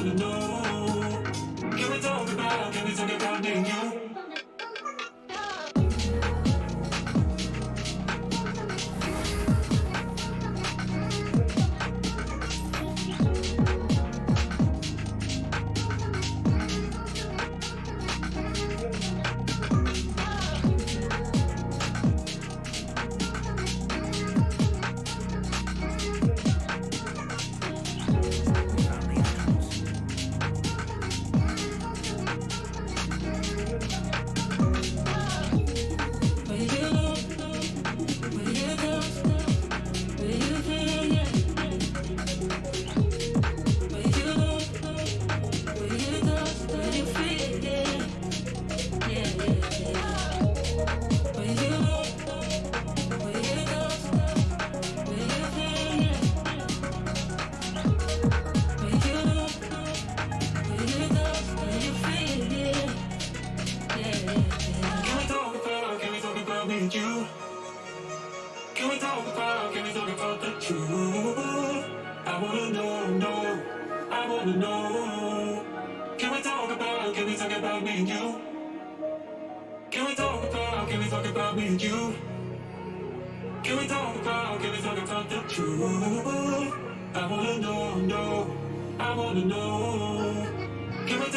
wanna know. Can we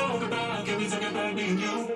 talk about me and you?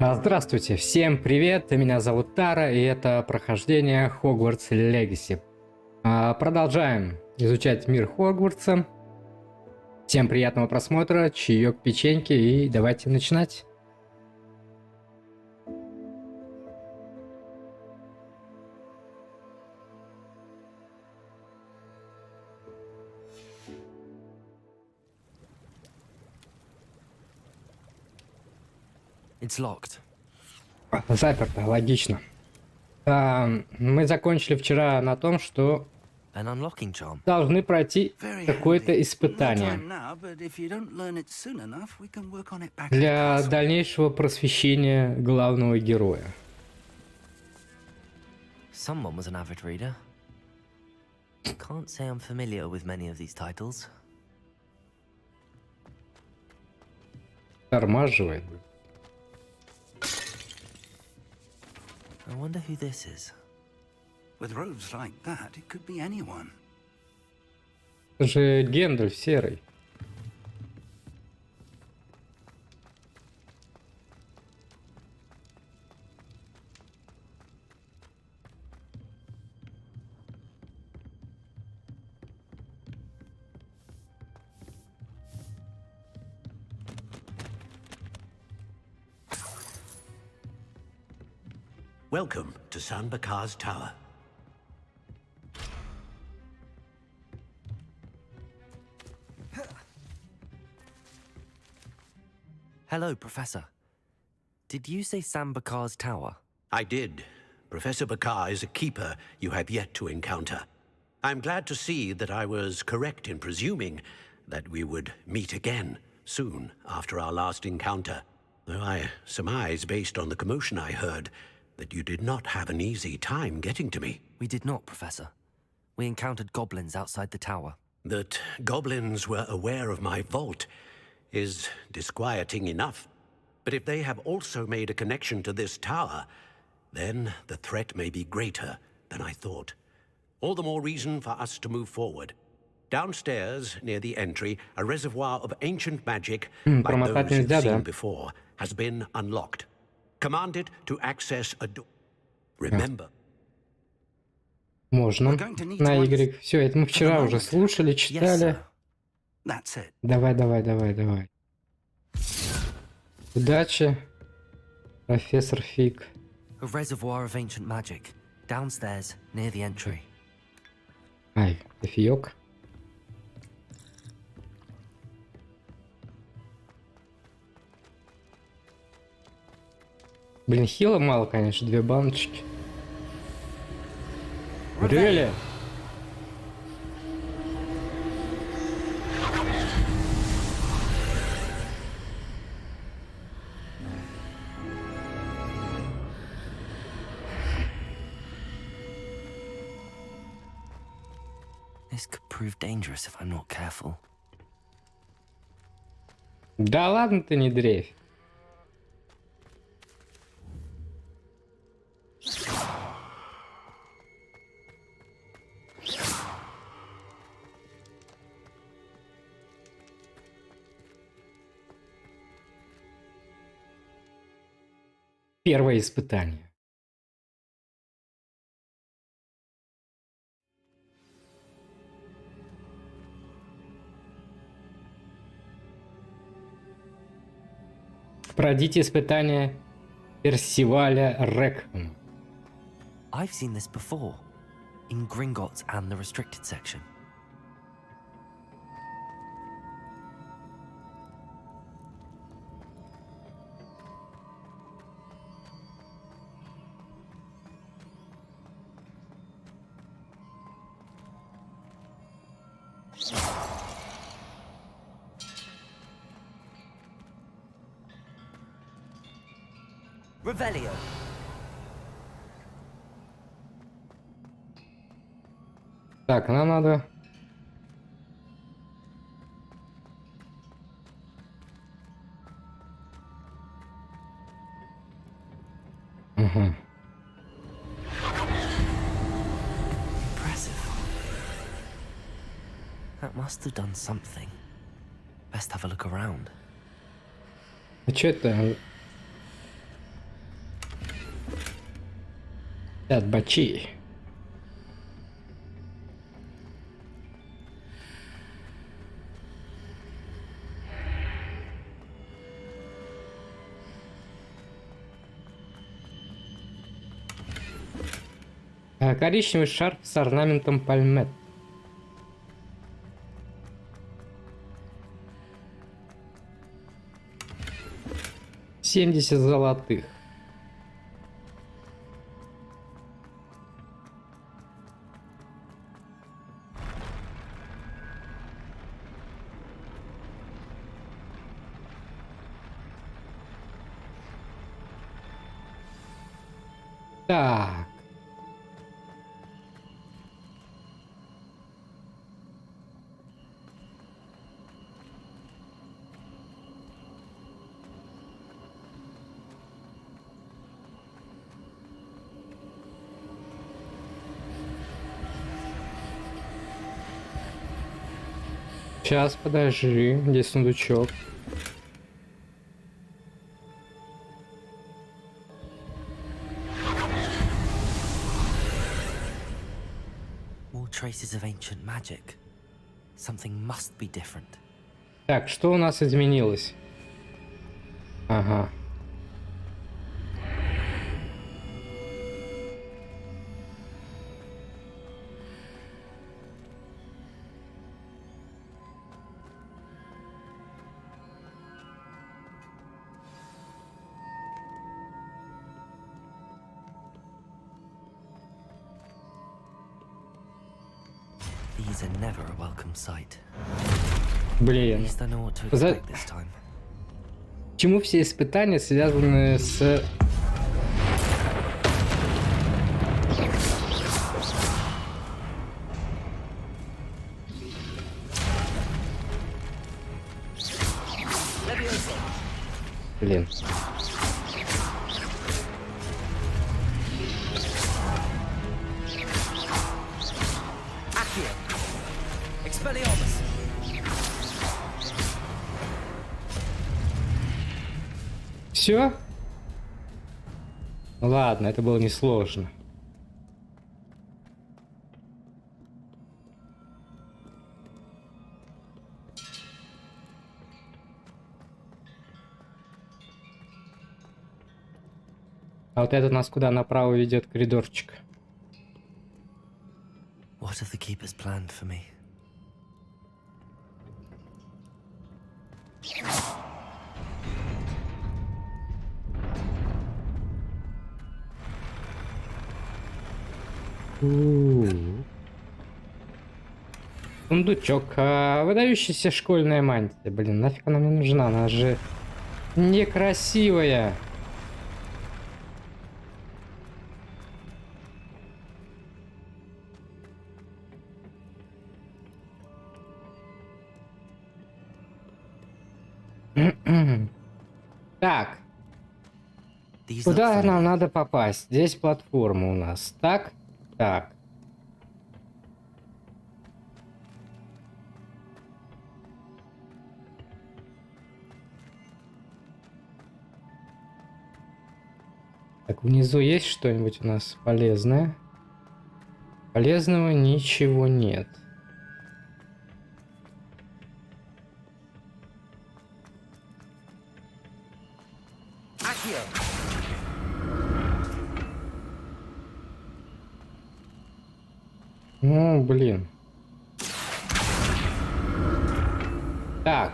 Здравствуйте, всем привет, меня зовут Тара, и это прохождение Hogwarts Legacy. Продолжаем изучать мир Хогвартса. Всем приятного просмотра, чаек, печеньки, и давайте начинать. It's locked. Заперто, логично. Мы закончили вчера на том, что An unlocking charm. Должны пройти Very какое-то handy. No испытание time now, but if you don't learn it soon enough, we can work on it back at the для castle. дальнейшего просвещения главного героя. Someone was an avid reader. Can't say I'm familiar with many of these titles. Тормаживает. I wonder who this is. With robes like that, it could be anyone. Это же Гендальф серый. Welcome to San Bakar's Tower. Hello, Professor. Did you say Sam Bakar's tower? I did. Professor Bakar is a keeper you have yet to encounter. I'm glad to see that I was correct in presuming that we would meet again soon after our last encounter. Though I surmise, based on the commotion I heard, that you did not have an easy time getting to me. We did not, Professor. We encountered goblins outside the tower. That goblins were aware of my vault is disquieting enough. But if they have also made a connection to this tower, then the threat may be greater than I thought. All the more reason for us to move forward. Downstairs, near the entry, a reservoir of ancient magic, like промотать those нельзя, you've seen да? before, has been unlocked. Command it to access a door. Remember, Можно. На Y. Все, это мы вчера уже слушали, Yes, читали. sir. That's it. Давай, давай, давай, давай. Удачи, профессор Фиг. A reservoir of ancient magic. Downstairs, near the entry. Ай, кофеек. Блин, хила мало, конечно, 2 баночки. Really? This could prove dangerous if I'm not careful. Да ладно ты не дрейфь. Первое испытание. Пройдите испытание Персиваля Рекхэма. I've seen this before. In Gringotts and the restricted section. Revelio. Так, нам надо... Угу. Impressive. That must have done something. Best have a look around. А что это? От бачи. Коричневый шарф с орнаментом пальмет. $70 золотых. Так. Сейчас, подожди, здесь сундучок. More traces of ancient magic. Something must be different. Так, что у нас изменилось? Ага. These are never a welcome sight. At Блин. least I know what to За- expect this time. Почему все испытания связаны с... Блин. Accio! Expelliarmus! Все? Ладно, это было несложно. А вот этот нас куда направо ведет коридорчик? What have the keepers planned for me? Сундучок. Выдающаяся школьная мантия. Блин, нафиг она мне нужна? Она же некрасивая. Так, These look куда нам familiar. надо попасть? Здесь платформа у нас. Так, так. Так, внизу есть что-нибудь у нас полезное? Полезного ничего нет. Accio! Ну, блин. Так.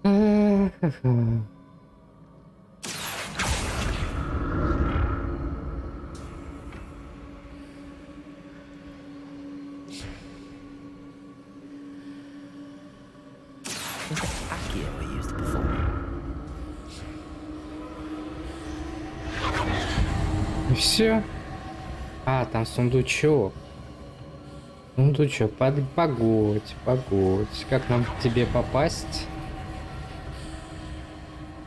Ах-ха-ха. Was it Accio I used before? И все. А, там сундучок. Сундучок. Погодь, погодь. Как нам к тебе попасть?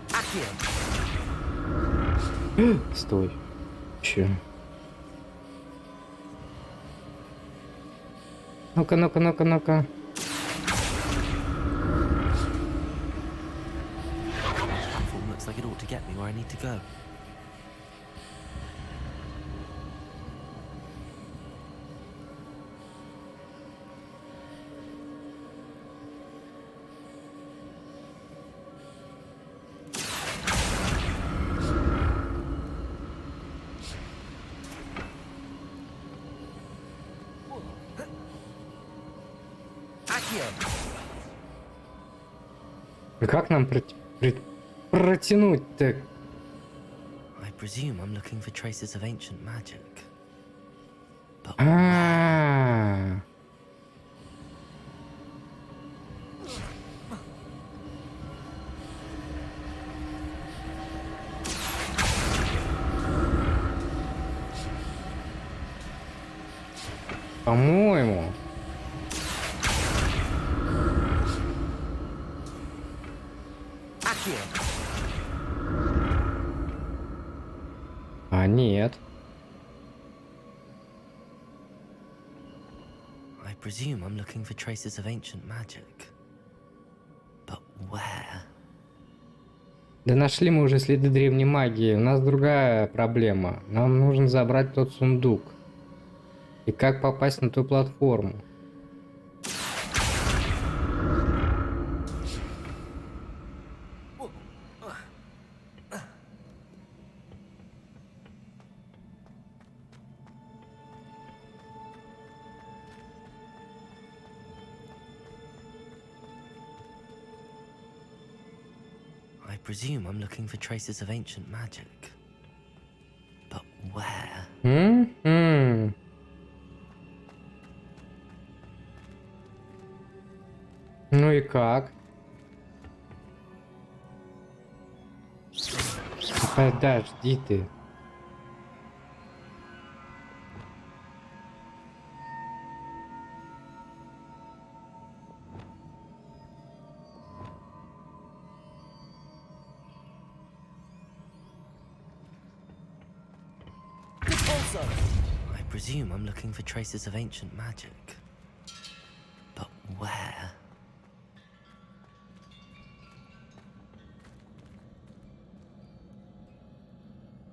Accio! Стой. Че? Ну-ка, ну-ка, ну-ка, ну-ка. Platform looks like it ought to get me where I need to go. Accio! Как нам протянуть-то? I presume I'm looking for traces of ancient magic. But А-а-а. По-моему. А нет. I presume I'm looking for traces of ancient magic. But where? Да нашли мы уже следы древней магии. У нас другая проблема. Нам нужно забрать тот сундук. И как попасть на ту платформу? I presume I'm looking for traces of ancient magic. But where? Ну и как? Подожди ты. I presume I'm looking for traces of ancient magic. But where?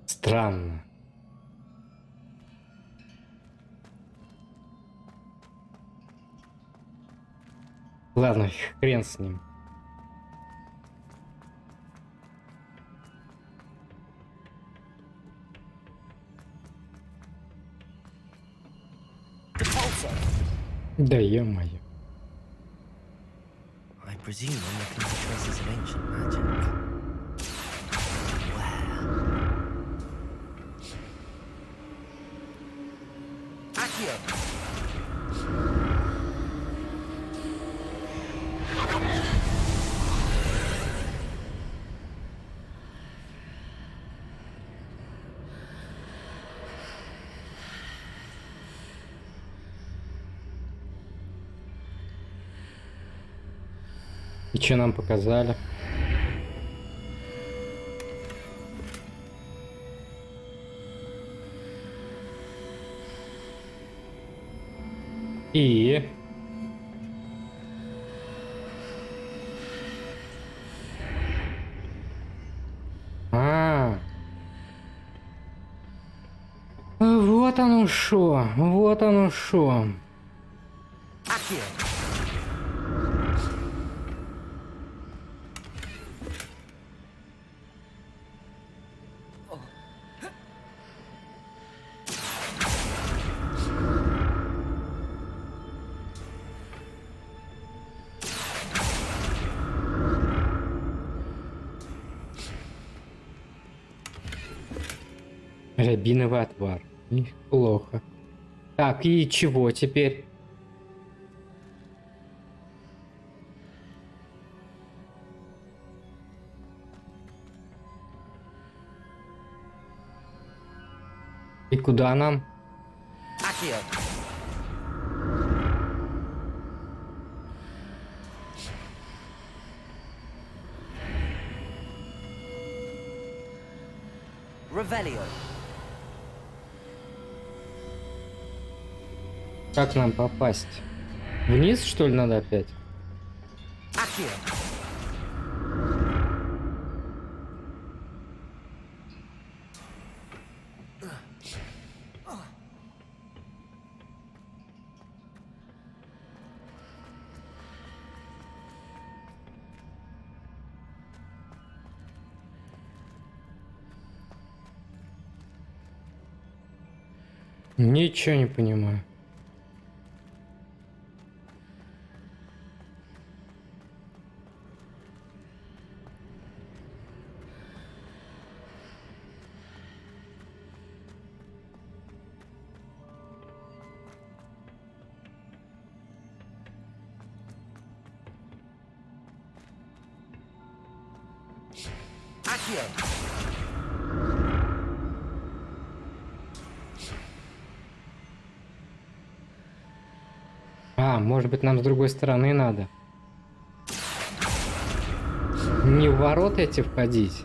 Странно. Ладно, хрен с ним. Да ё-моё. I presume I'm looking for traces of ancient magic. Where? И что нам показали? И... Вот оно шо, вот оно шо. Рябиновый отвар. Неплохо. Так, и чего теперь? И куда нам? Revelio. Как нам попасть? Вниз, что ли, надо опять? Ничего не понимаю. А, может быть, нам с другой стороны надо. Не в ворота эти входить.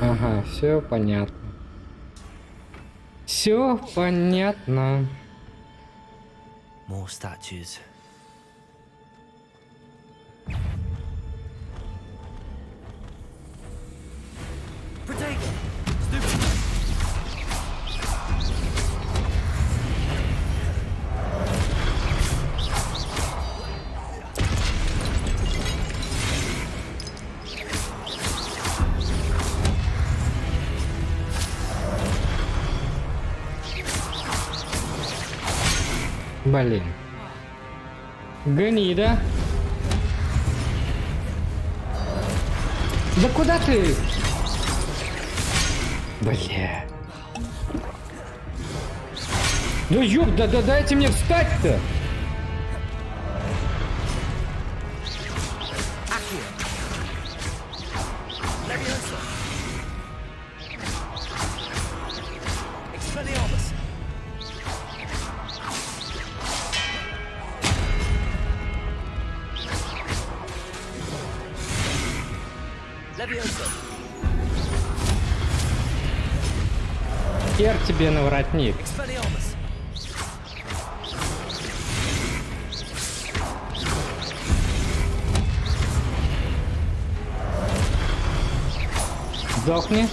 Ага, все понятно. Все понятно. More statues. Блин. Гнида. Да куда ты? Бля. Да ёб, да дайте мне встать-то! Хер тебе на воротник. Сдохни.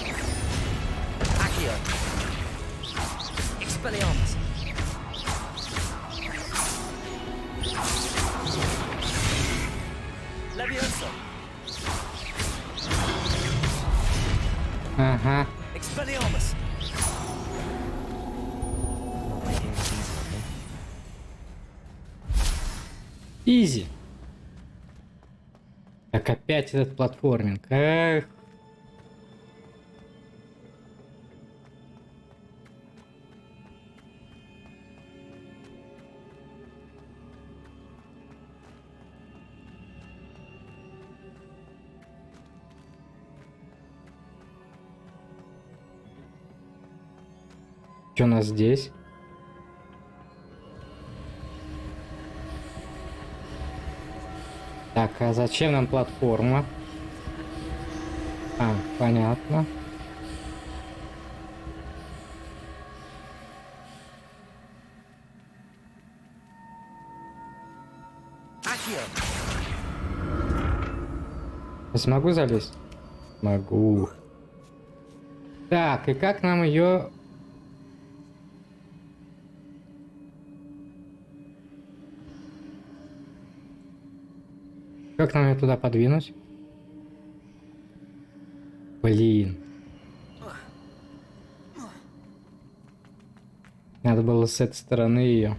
Ага. Изи. Так опять этот платформинг. Эх. Что у нас здесь? Так, а зачем нам платформа? А, понятно. Я смогу залезть? Могу. Так, и как нам ее... Как нам ее туда подвинуть? Блин. Надо было с этой стороны ее.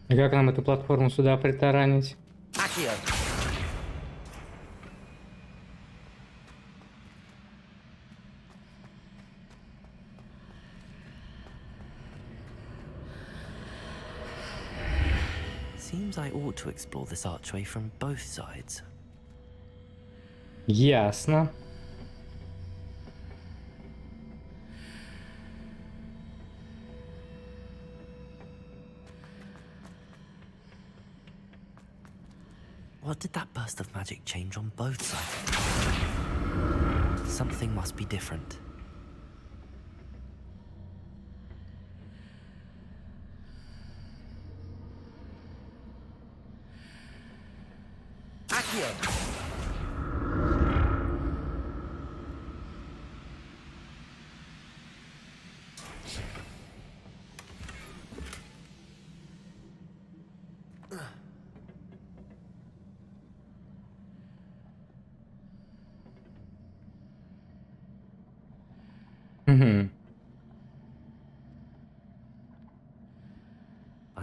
И как нам эту платформу сюда притаранить? Seems I ought to explore this archway from both sides. Ясно. What did that burst of magic change on both sides? Something must be different.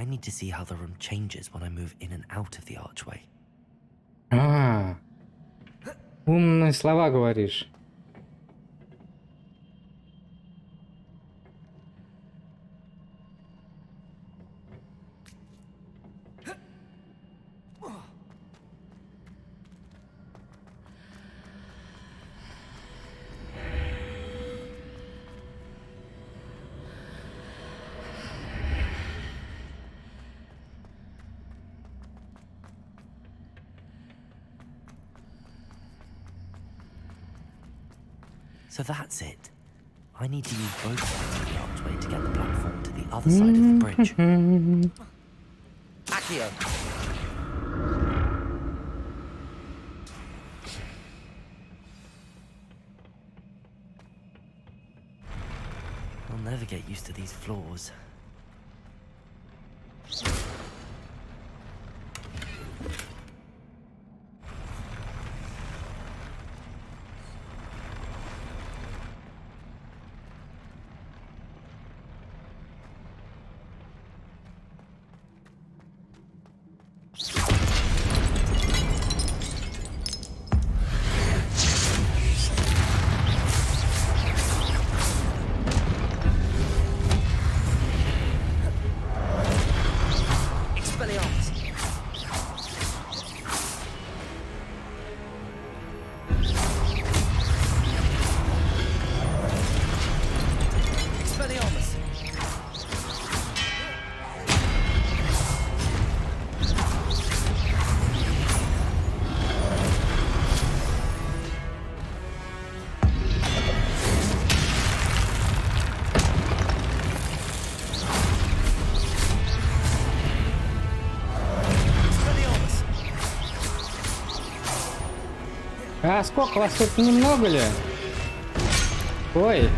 I need to see how the room changes when I move in and out of the archway. А, умные слова говоришь. So that's it. I need to use both sides of the archway to get the platform to the other side of the bridge. Accio! I'll never get used to these floors. А сколько вас тут, немного ли? Ой.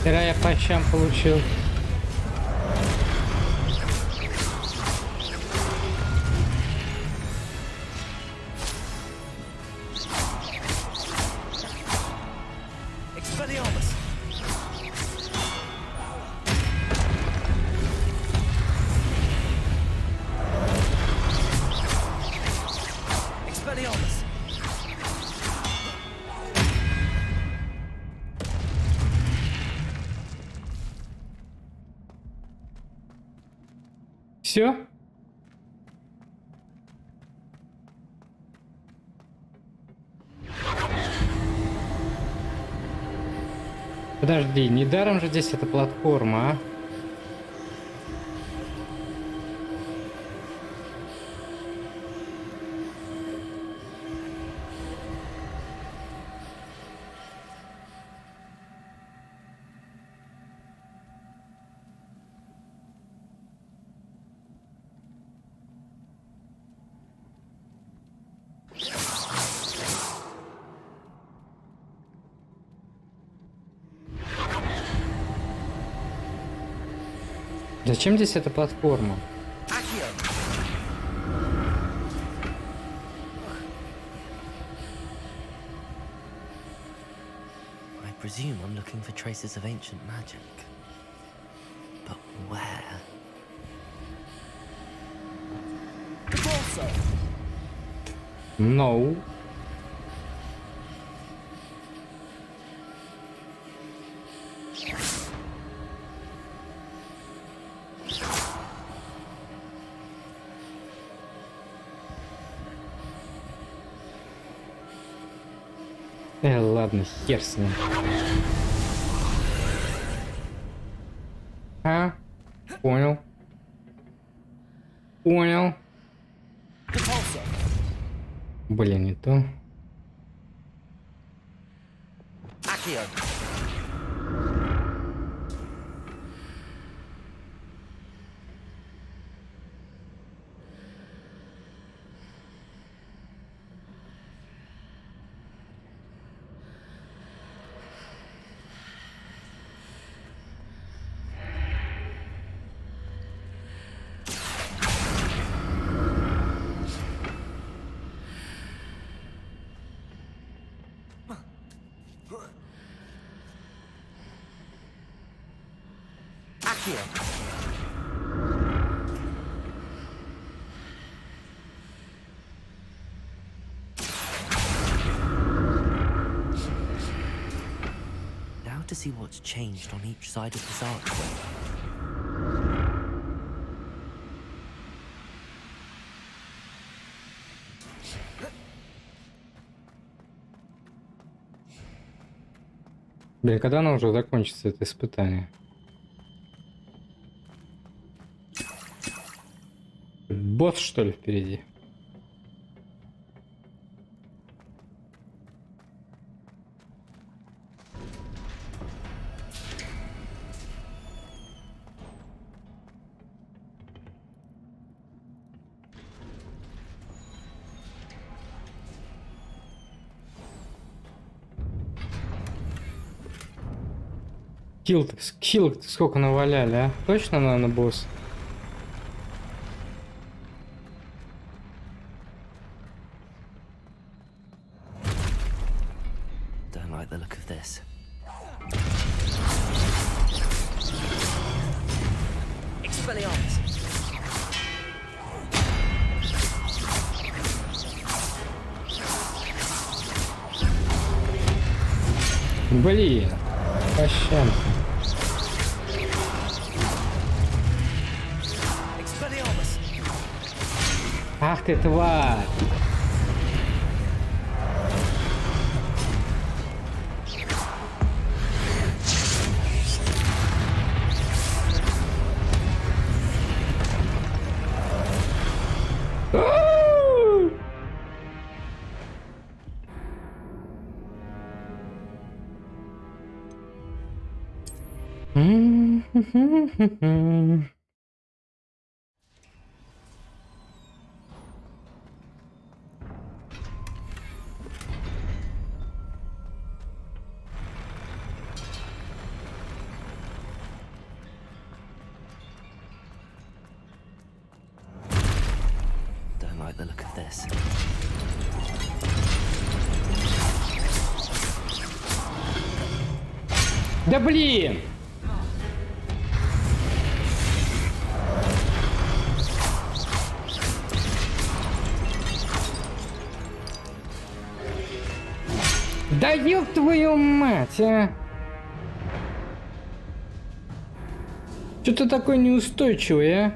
Вчера я по щам получил. Все? Подожди, недаром же здесь эта платформа, а? Зачем здесь эта платформа? I presume I'm looking for traces of ancient magic. But where? No. Ладно, хер с ним. А? Понял. Понял. Блин, не то. Accio. Now to see what's changed on each side of this archway. Блин, когда оно уже закончится, это испытание? Босс, что ли, впереди? Скилл сколько наваляли, а? Точно, наверное, босс? Don't like the look of this. Expelliarmus. Блин, пощем. Expelliarmus. Ах ты, тварь! Don't like the look of this. Да блин! Да ёб твою мать, а! Чё ты такой неустойчивый, а?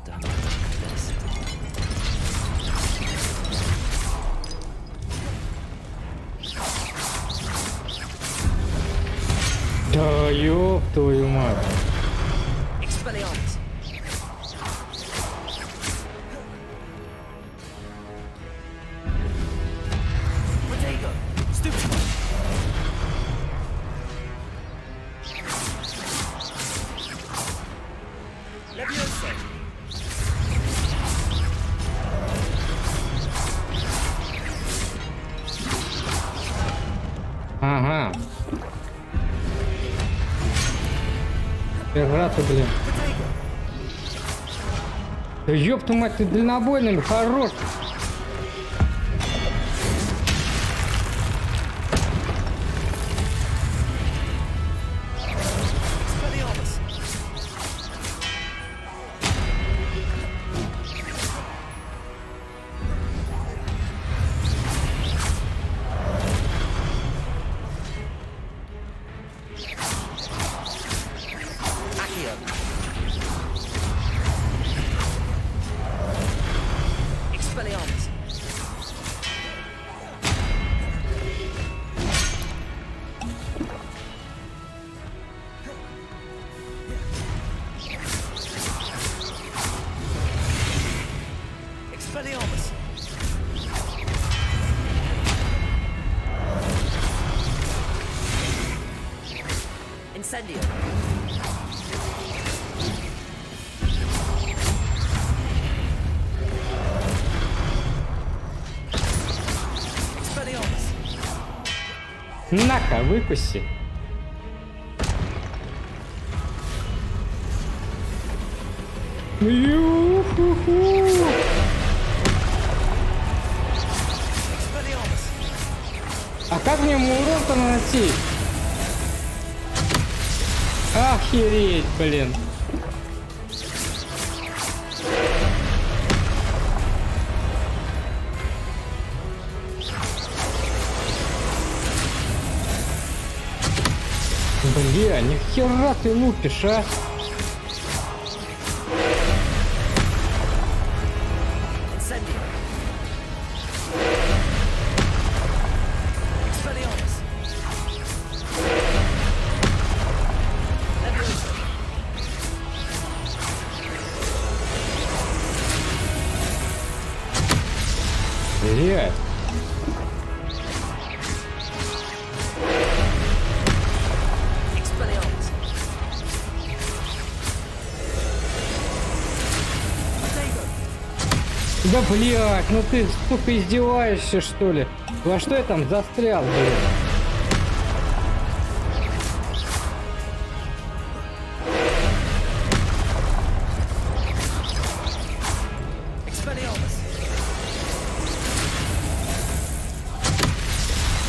Don't like the look of this. Да ёб твою мать. Expelliarmus. Protego. Stupid. Levioso. Ага. Пираты, блин. Protego. Да ёб твою мать, ты дальнобойный, хорош. Expelliarmus. Accio. Expelliarmus. Expelliarmus. Incendio. На-ка, выкуси. Ю-ху-ху. А как мне ему урон-то наносить? Охереть, блин. Бля, нихера ты лупишь, а? Блядь. Да блядь, ну ты, сука, издеваешься, что ли? Во что я там застрял, блин?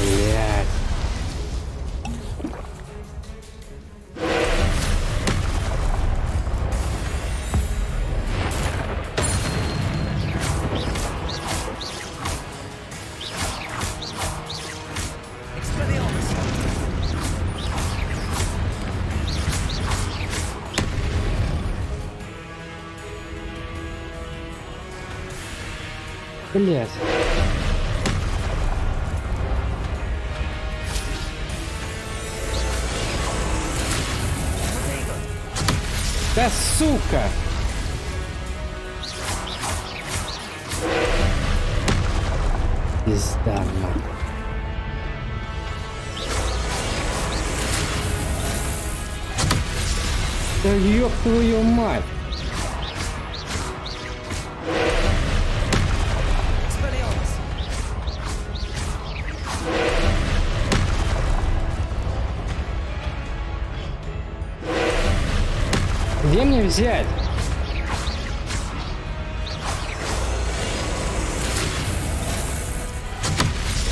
Блядь. Блядь. Да сука! Пизда, нахуй. Да ёб твою мать! Где мне взять?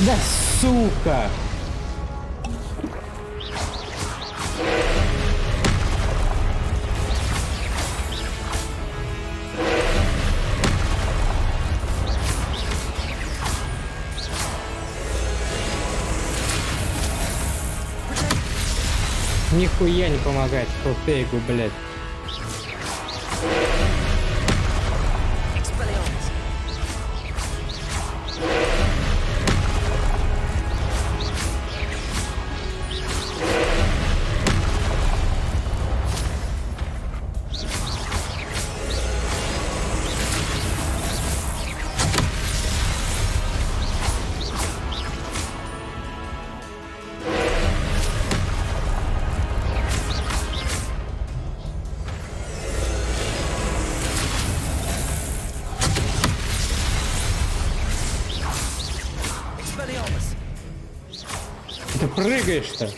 Да сука! Нихуя не помогает, Фейгу, блядь. Ты прыгаешь-то?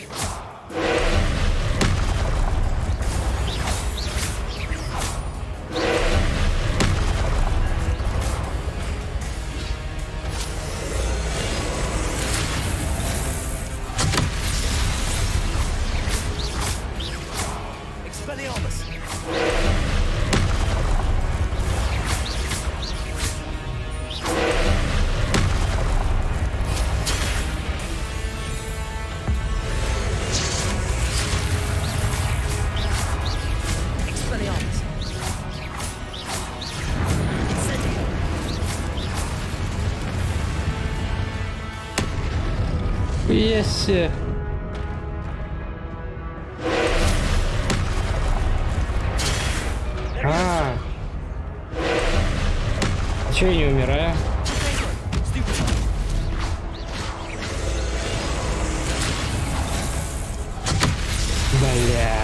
Если... Чё я не умираю? Бля.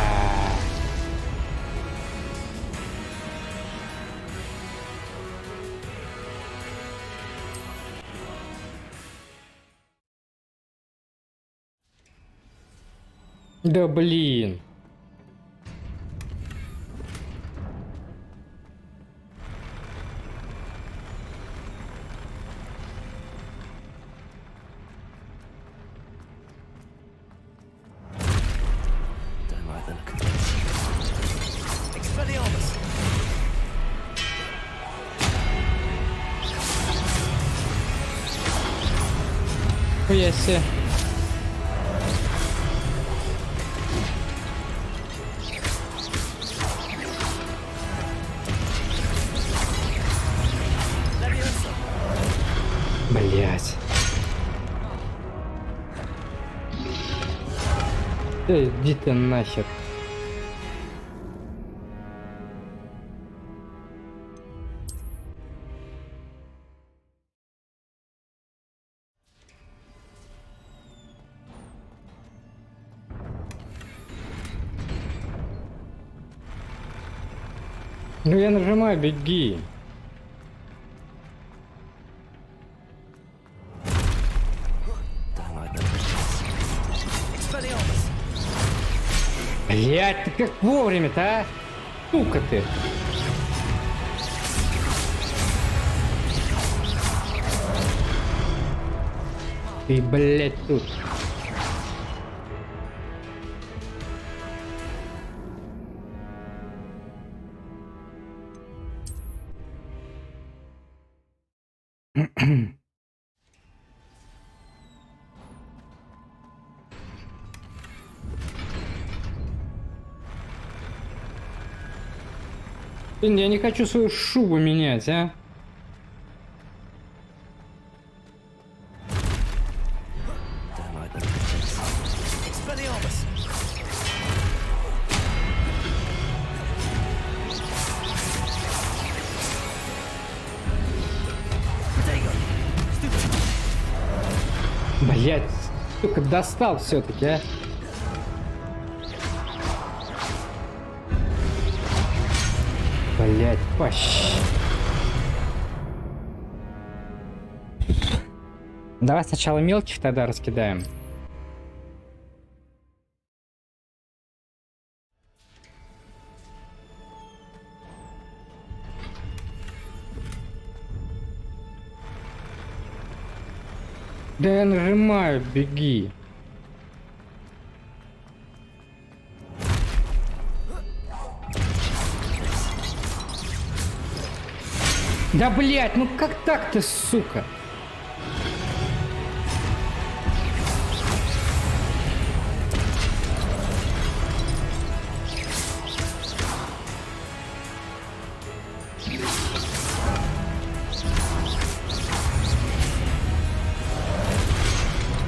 Да блин. Don't like the look of this. Expelliarmus! Хуя себе. Блять. Да иди ты нахер. Ну я нажимаю, беги. Don't like the look of this. Expelliarmus! Блять, ты как вовремя-то, а? Сука ты. Ты, блять, тут. Блин, я не хочу свою шубу менять, а? Don't like the look of this. Expelliarmus! Protego! Stupid! Блять, сука, достал все-таки, а? Блять, пащ. Давай сначала мелких тогда раскидаем. Да я нажимаю, беги. Да блять, ну как так ты, сука?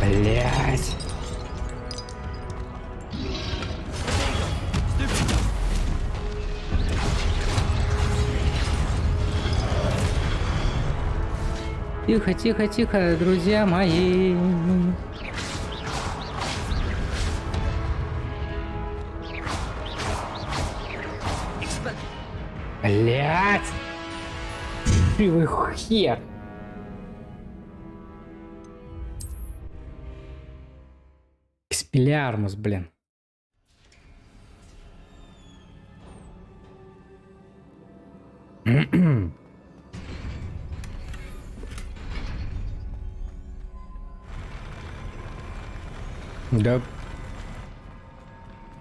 Блять. Тихо, тихо, тихо, друзья мои. Блять. Ты хер. Экспеллиармус, блин. Да.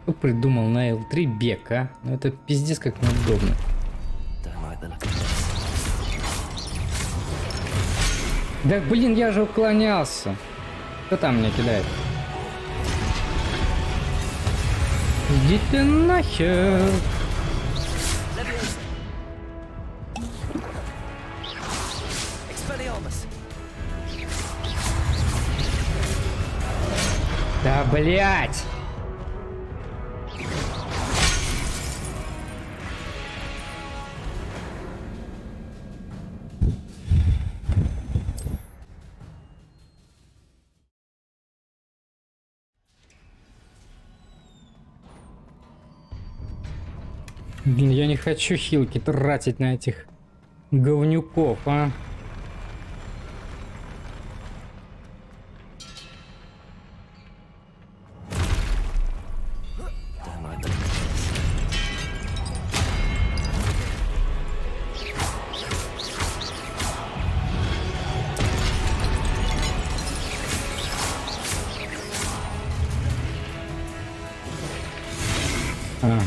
Кто придумал на L3 бег, а? Ну это пиздец как неудобно. Don't like the look of this. Да блин, я же уклонялся. Кто там меня кидает? Иди ты нахер. Expelliarmus! Да блять. Блин, я не хочу хилки тратить на этих говнюков, а.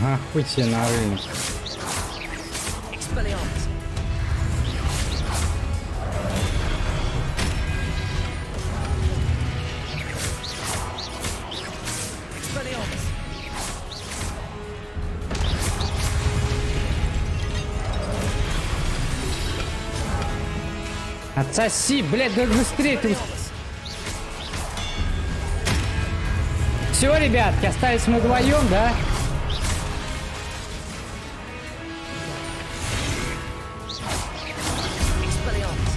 Ага, хуй тебе на рынок. Expelliarmus. Expelliarmus. Отсоси, блядь, да быстрее ты. Все, ребятки, остались мы вдвоем, да? Expelliarmus.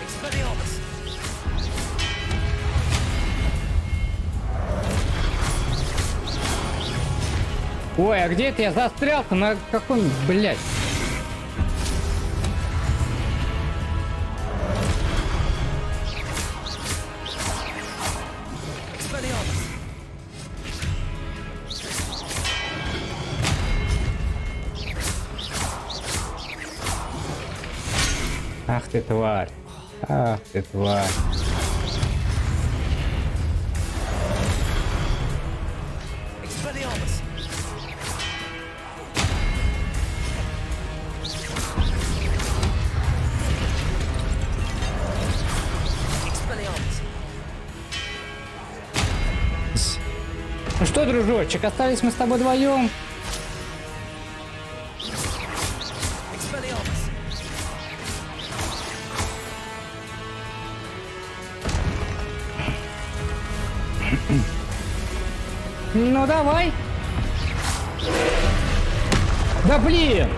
Expelliarmus. Ой, а где это я застрял-то? На каком, блядь? Expelliarmus. Ах ты тварь. Ах ты тварь. Expelliarmus. Expelliarmus. Ну что, дружочек, остались мы с тобой вдвоем. Expelliarmus. Ну давай. Да блин.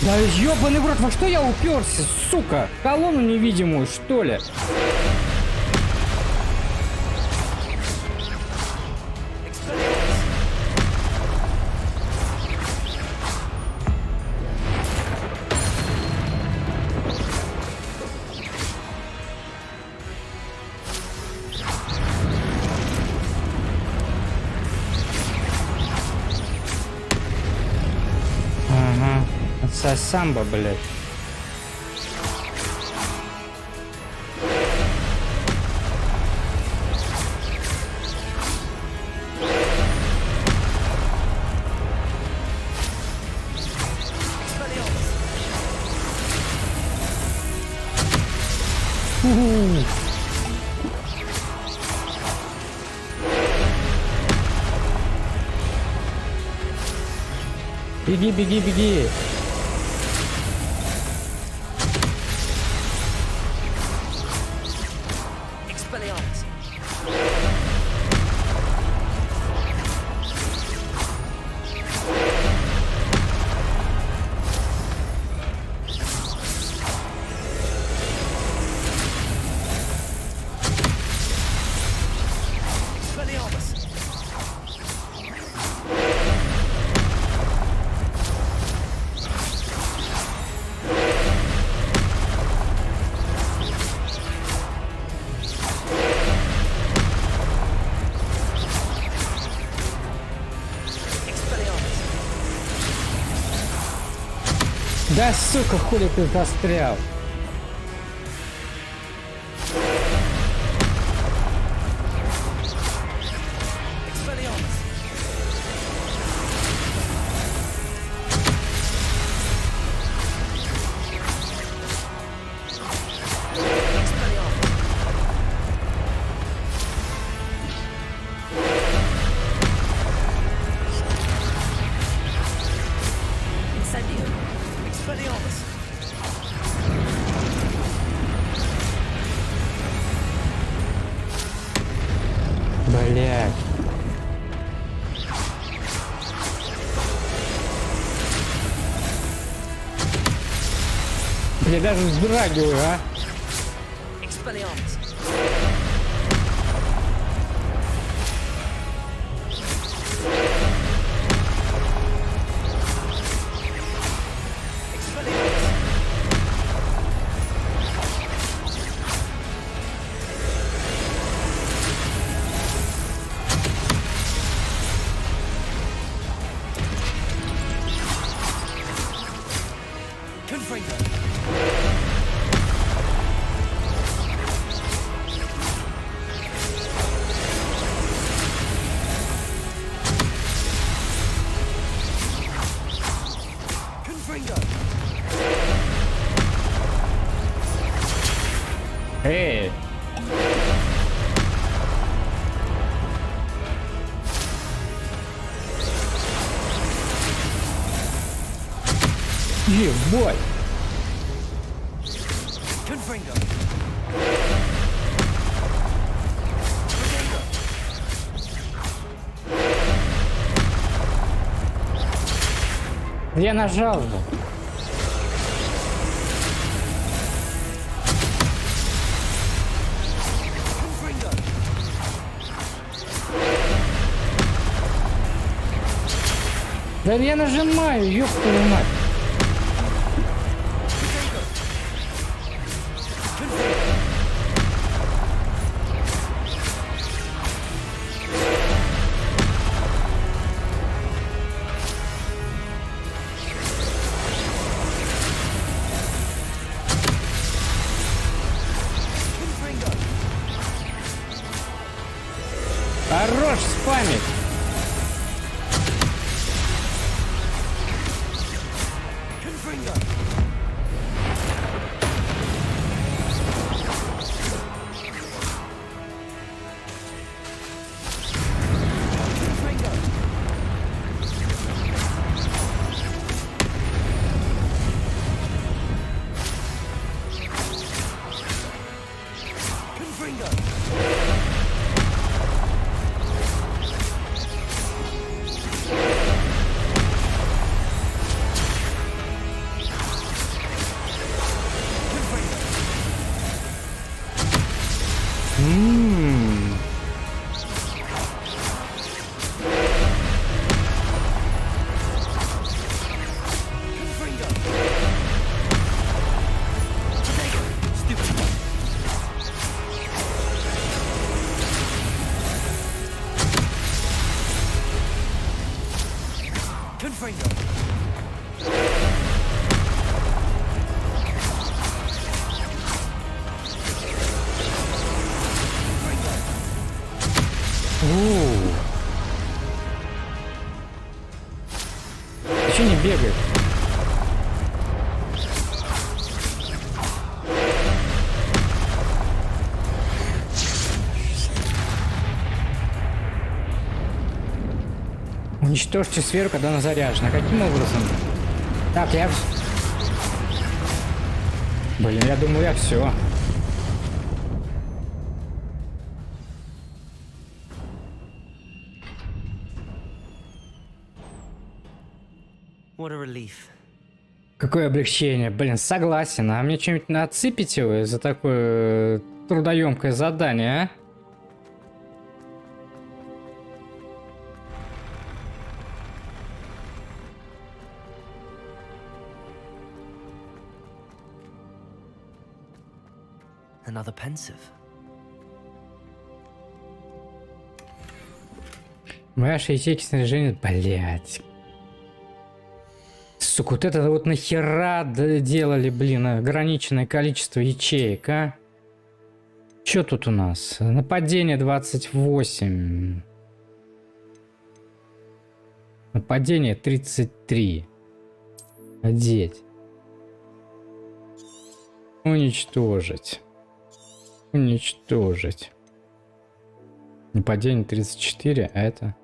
Да ёбаный в рот, во что я уперся, сука? Колонну невидимую, что ли? Expelliarmus. Ага. Это самбо, блядь. Expelliarmus. Беги, беги, беги. Expelliarmus. Expelliarmus. Expelliarmus. Да, сука, хули ты застрял? Expelliarmus. Expelliarmus. Incendio. Expelliarmus. Блядь. Я даже вздрагиваю, а? Expelliarmus. Expelliarmus. Эй! Ебать! Я нажал же. Да я нажимаю, ёб твою мать. Хорош спамить. Ты не бегает? Уничтожьте сферу, когда она заряжена. Каким образом? Так, я... Блин, я думаю, я все. What a relief. Какое облегчение. Блин, согласен. А мне что-нибудь отсыпите вы за такое трудоемкое задание, а? Another pensive. Ваши ячейки снаряжения, блять. Сука, вот это вот нахера делали, блин, ограниченное количество ячеек, а? Чё тут у нас? Нападение 28. Нападение 33. Одеть. Уничтожить. Уничтожить. Нападение 34, а это...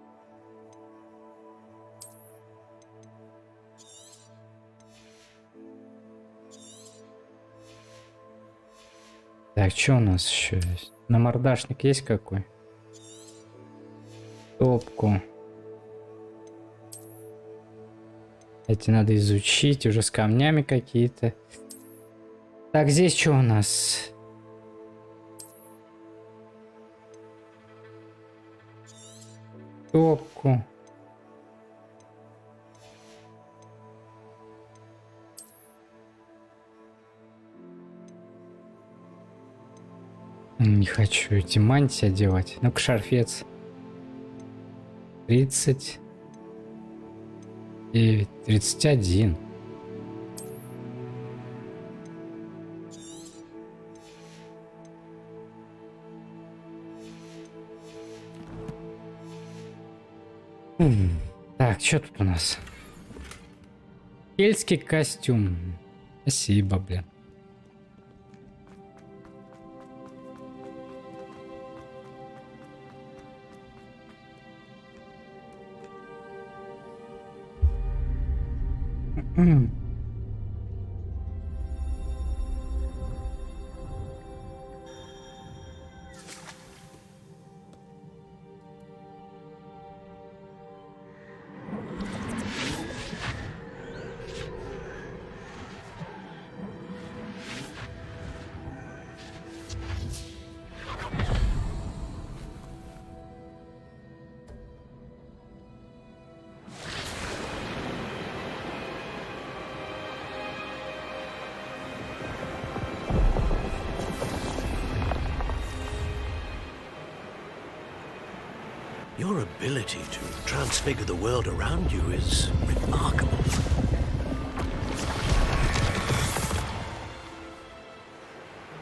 Так, что у нас еще есть? Намордашник есть какой? Топку. Эти надо изучить, уже с камнями какие-то. Так, здесь что у нас? Топку. Не хочу эти мантии одевать. Ну-ка, шарфец. 39, 31. Так, что тут у нас? Кельтский костюм. Спасибо, блин. Your ability to transfigure the world around you is remarkable.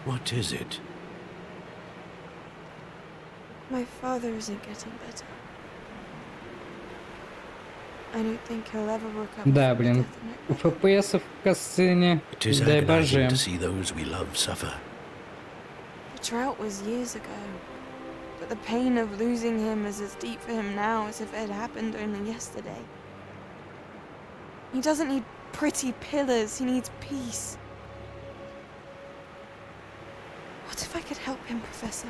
What is it? My father isn't getting better. I don't think he'll ever recover. Да, from the блин. death of my brother. ФПС в касцене. It is Дай agonizing боже. to see those we love suffer. The drought was years ago, but the pain of losing him is as deep for him now as if it had happened only yesterday. He doesn't need pretty pillars, he needs peace. What if I could help him, Professor?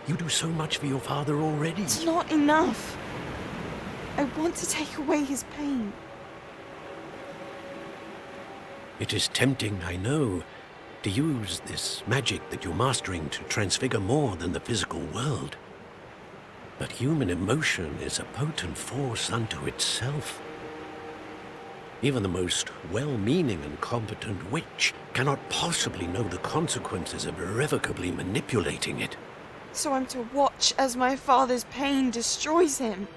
You do so much for your father already. It's not enough. I want to take away his pain. It is tempting, I know, to use this magic that you're mastering to transfigure more than the physical world. But human emotion is a potent force unto itself. Even the most well-meaning and competent witch cannot possibly know the consequences of irrevocably manipulating it. So I'm to watch as my father's pain destroys him.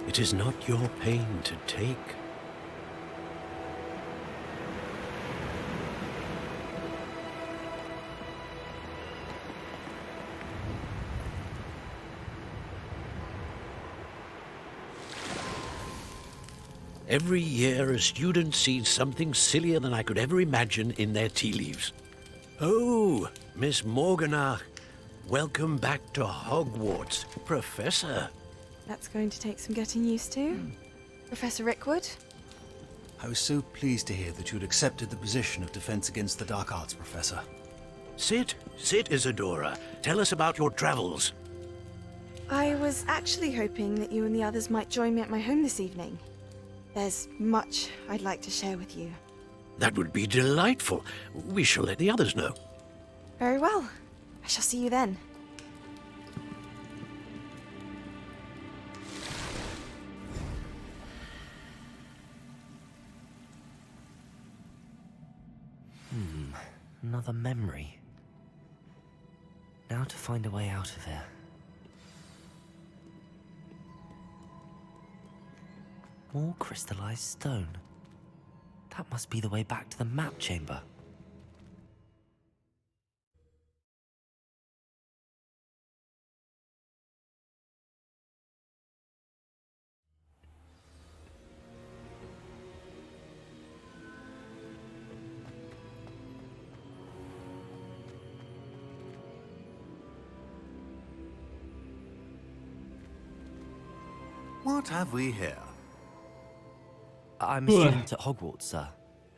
It is not your pain to take. Every year, a student sees something sillier than I could ever imagine in their tea leaves. Oh, Miss Morganach, welcome back to Hogwarts, Professor. That's going to take some getting used to. Professor Rickwood? I was so pleased to hear that you'd accepted the position of Defense Against the Dark Arts, Professor. Sit, Isadora. Tell us about your travels. I was actually hoping that you and the others might join me at my home this evening. There's much I'd like to share with you. That would be delightful. We shall let the others know. Very well. I shall see you then. Another memory. Now to find a way out of here. More crystallized stone. That must be the way back to the map chamber. What have we here? I'm a student at Hogwarts, sir.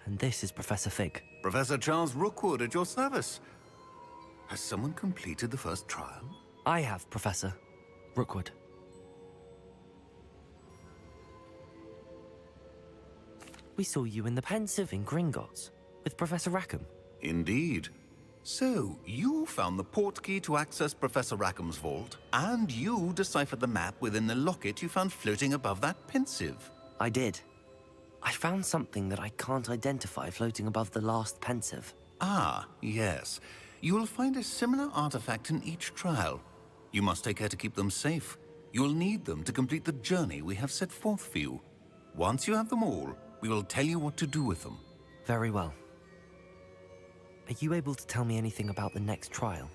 And this is Professor Fig. Professor Charles Rookwood at your service. Has someone completed the first trial? I have, Professor Rookwood. We saw you in the Pensive in Gringotts with Professor Rackham. Indeed. So, you found the portkey to access Professor Rackham's vault, and you deciphered the map within the locket you found floating above that Pensive. I did. I found something that I can't identify floating above the last Pensive. Ah, yes. You will find a similar artifact in each trial. You must take care to keep them safe. You will need them to complete the journey we have set forth for you. Once you have them all, we will tell you what to do with them. Very well. Are you able to tell me anything about the next trial?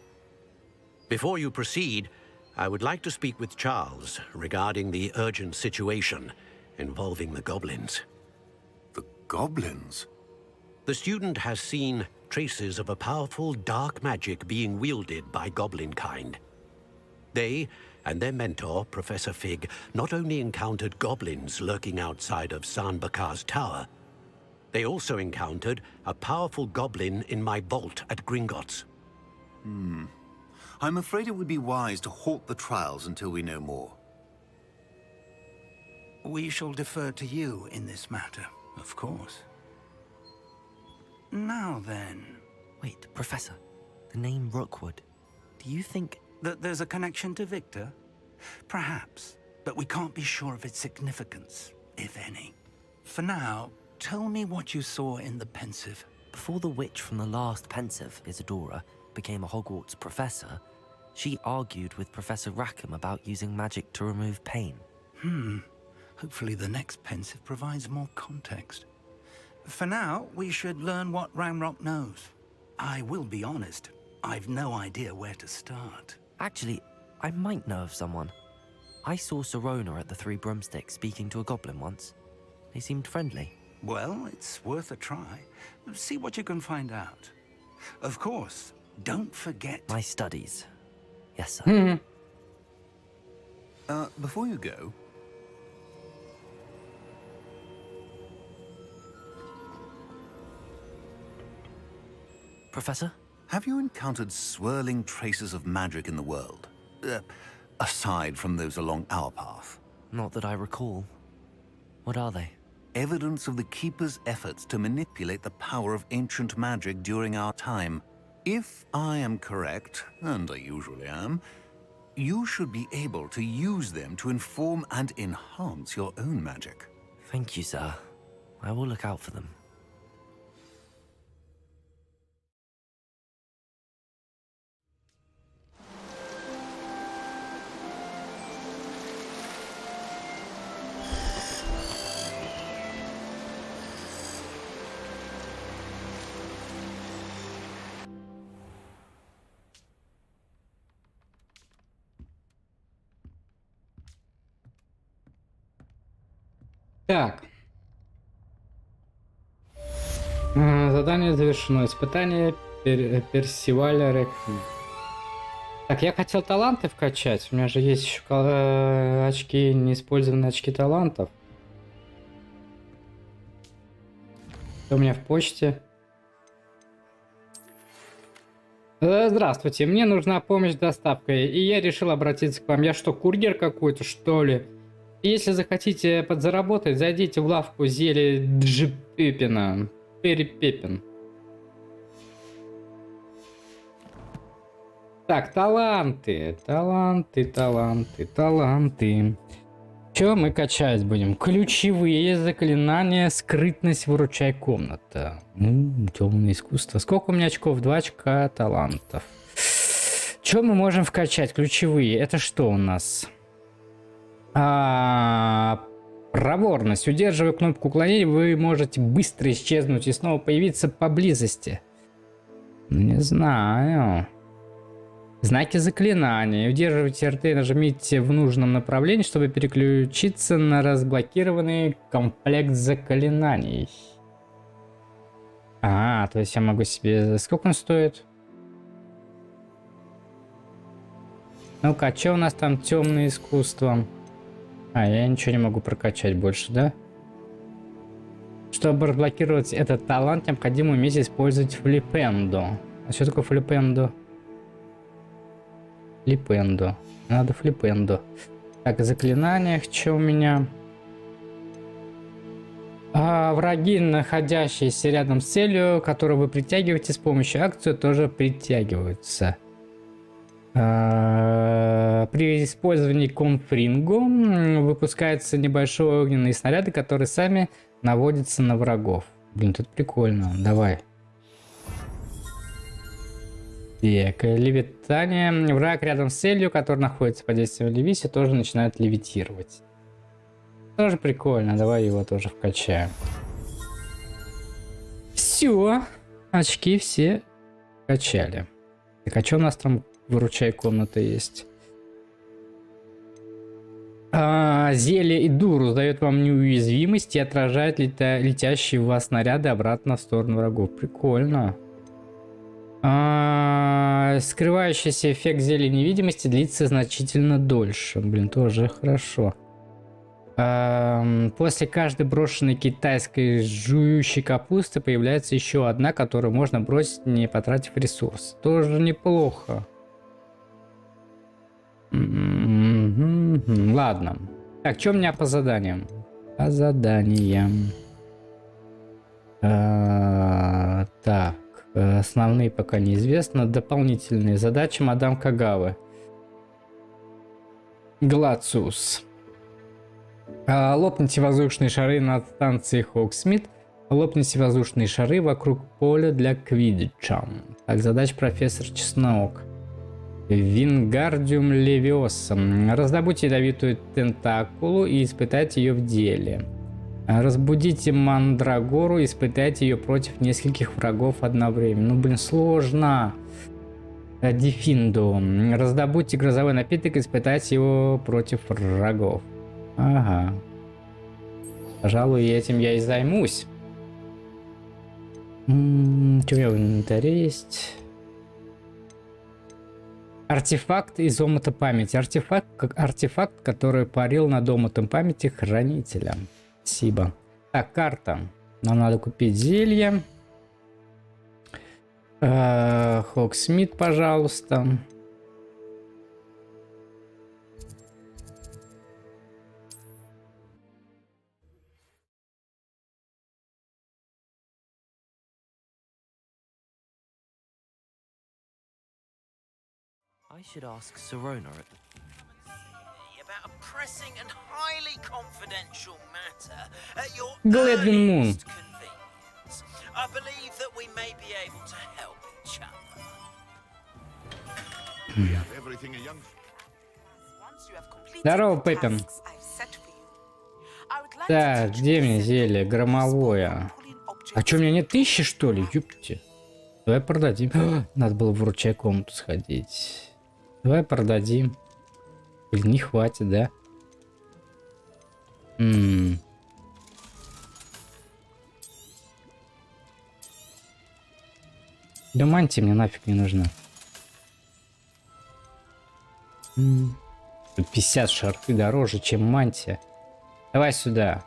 Before you proceed, I would like to speak with Charles regarding the urgent situation involving the goblins. The goblins? The student has seen traces of a powerful dark magic being wielded by goblin kind. They, and their mentor, Professor Fig, not only encountered goblins lurking outside of Sanbakar's tower, they also encountered a powerful goblin in my vault at Gringotts. I'm afraid it would be wise to halt the trials until we know more. We shall defer to you in this matter, of course. Now then, Wait, Professor, the name Rookwood. Do you think... that there's a connection to Victor? Perhaps, but we can't be sure of its significance, if any. For now, tell me what you saw in the Pensive. Before the witch from the last Pensive, Isadora, became a Hogwarts professor, she argued with Professor Rackham about using magic to remove pain. Hopefully the next Pensive provides more context. For now, we should learn what Ranrock knows. I will be honest, I've no idea where to start. Actually, I might know of someone. I saw Sirona at the Three Broomsticks speaking to a goblin once. They seemed friendly. Well, it's worth a try. See what you can find out. Of course, don't forget... My studies. Yes, sir. Before you go, Professor? have you encountered swirling traces of magic in the world? Aside from those along our path. Not that I recall. What are they? Evidence of the Keeper's efforts to manipulate the power of ancient magic during our time. If I am correct, and I usually am, you should be able to use them to inform and enhance your own magic. Thank you, sir. I will look out for them. Так. Задание завершено. Испытание Персиваля Реквиема. Так, я хотел таланты вкачать. У меня же есть еще очки, неиспользованные очки талантов. Что у меня в почте? Здравствуйте, мне нужна помощь с доставкой, и я решил обратиться к вам. Я что, курьер какой-то, что ли? Если захотите подзаработать, зайдите в лавку зелья Джипепина. Перепепин. Так, таланты. Что мы качать будем? Ключевые заклинания, скрытность, выручай комната. Темное искусство. Сколько у меня очков? 2 очка талантов. Что мы можем вкачать? Ключевые. Это что у нас? Проворность. Удерживая кнопку уклонения, вы можете быстро исчезнуть и снова появиться поблизости. Не знаю. Знаки заклинания. Удерживайте РТ и нажмите в нужном направлении, чтобы переключиться на разблокированный комплект заклинаний. То есть я могу себе... Сколько он стоит? Ну-ка, что у нас там темное искусство? Я ничего не могу прокачать больше, да? Чтобы разблокировать этот талант, необходимо уметь использовать флипендо. А что такое флипендо? Флипендо. Надо флипендо. Так, в заклинаниях что у меня? Враги, находящиеся рядом с целью, которую вы притягиваете с помощью акции, тоже притягиваются. При использовании конфрингу выпускаются небольшие огненные снаряды, которые сами наводятся на врагов. Блин, тут прикольно. Давай. Так, левитание. Враг рядом с целью, который находится под действием левиси, тоже начинает левитировать. Тоже прикольно. Давай его тоже вкачаем. Все. Очки все качали. Так, а что у нас там? Выручай комната есть. Зелье и дуру дает вам неуязвимость и отражает летящие в вас снаряды обратно в сторону врагов. Прикольно. Скрывающийся эффект зелья невидимости длится значительно дольше. Блин, тоже хорошо. После каждой брошенной китайской жующей капусты появляется еще одна, которую можно бросить, не потратив ресурс. Тоже неплохо. Ладно. Так, что у меня по заданиям? По заданиям. Так, основные пока неизвестно. Дополнительные задачи мадам Кагавы. Глациус. Лопните воздушные шары над станцией Хогсмит. Лопните воздушные шары вокруг поля для квиддича. Так, задача профессор Чеснок. Вингардиум левиоса. Раздобудьте ядовитую тентакулу и испытайте ее в деле. Разбудите мандрагору и испытайте ее против нескольких врагов одновременно. Ну, блин, сложно. Дефинду. Раздобудьте грозовой напиток и испытайте его против врагов. Ага. Пожалуй, этим я и займусь. Что у меня в инвентаре есть? Артефакт из омута памяти. Артефакт, который парил над омутом памяти хранителя. Спасибо. Так, карта. Нам надо купить зелье. Хогсмит, пожалуйста. I should ask Sirona at about a pressing and highly confidential matter at your Gladwin Moon. earliest convenience. I believe that we may be able to help each other. Здорово, Пеппин. Так, где мне зелье? Громовое. А чё, у меня нет 1000, что ли? Ёпти. Давай продадим. Надо было в ручей комнату сходить. Давай продадим. Или не хватит, да? Да мантия мне нафиг не нужна. 50 шарфы дороже, чем мантия. Давай сюда.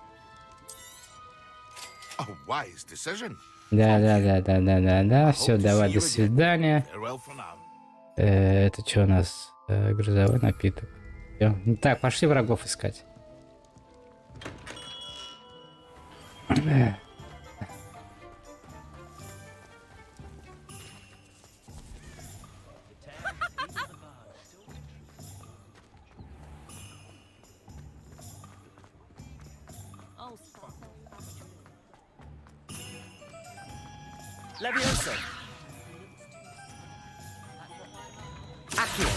Да. Все, давай, до свидания. Это что у нас? Грозовой напиток. Всё. Так, пошли врагов искать. Levioso. Accio.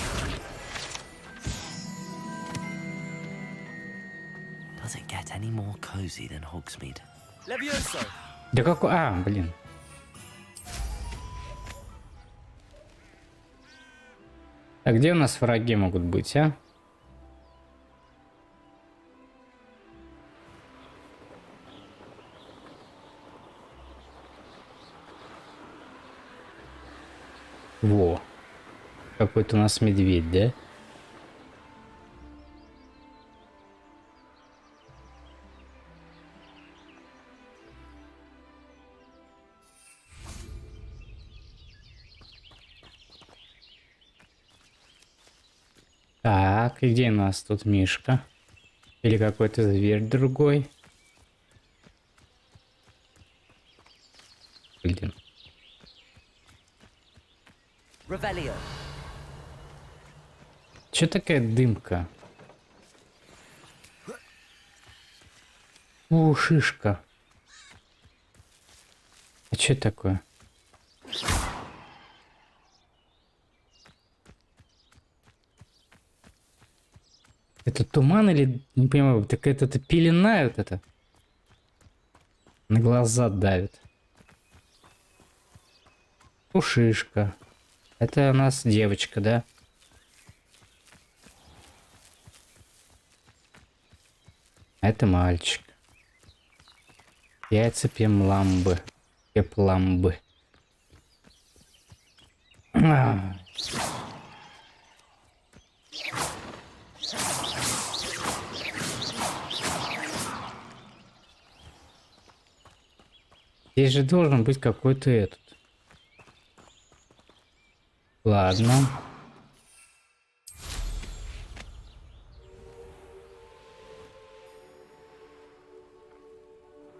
Does it get any more cozy than Hogsmeade? Levioso. Да какой... блин. А где у нас враги могут быть, а? Во. Какой-то у нас медведь, да? Так, и где у нас тут мишка? Или какой-то зверь другой? Блин. Revelio. Чё такая дымка? Шишка. А чё такое? Это туман или... Не понимаю, так это пелена вот это? На глаза давит. Пушишка. Это у нас девочка, да? Это мальчик. Яйца пемламбы. Пепламбы. Здесь же должен быть какой-то этот. Ладно.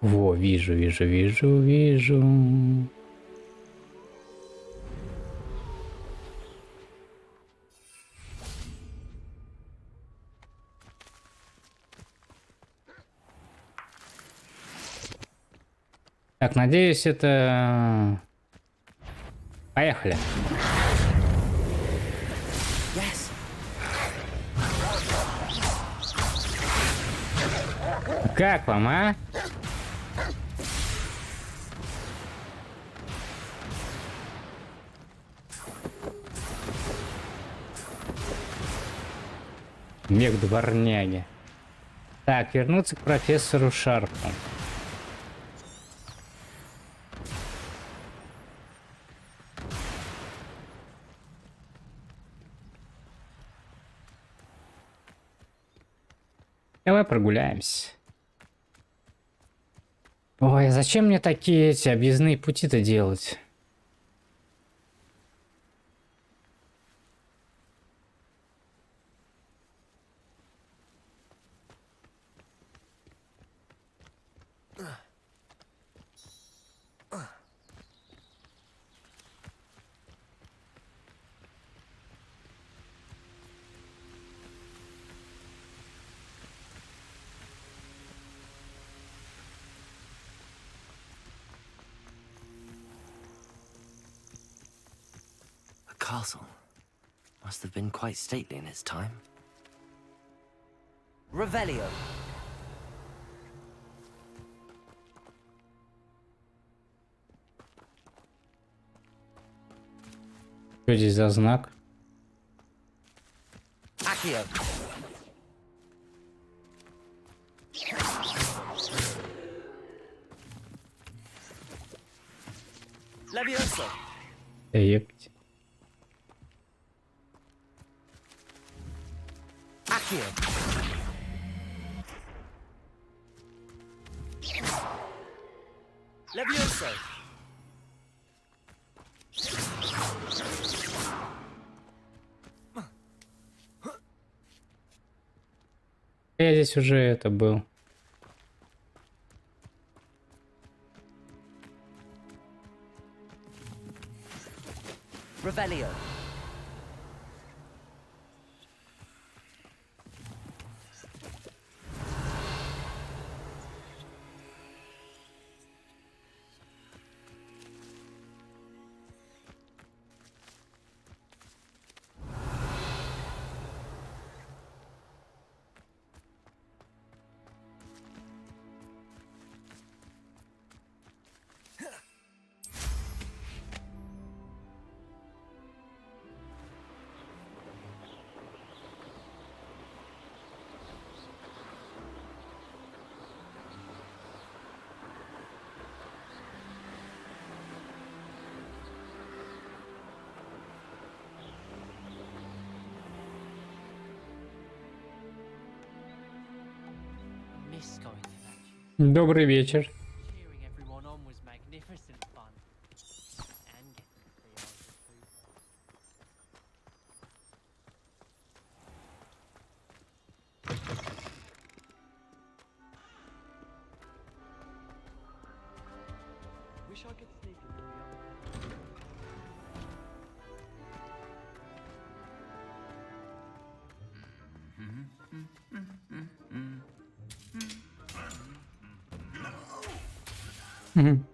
Во, вижу. Так, надеюсь, это... Поехали. Yes. Как вам, а? Мег дворняги. Так, вернуться к профессору Шарпу. Давай прогуляемся. Ой, а зачем мне такие эти объездные пути-то делать? The castle must have been quite stately in its time. Revelio. Что здесь за знак? Accio. Levioso. Епте. Accio. Levioso. Я здесь уже это был. Revelio. Miss going to that. Добрый вечер. Cheering everyone on was magnificent fun. And getting 3 hours of food. Wish I could sneak into the other. Мгм.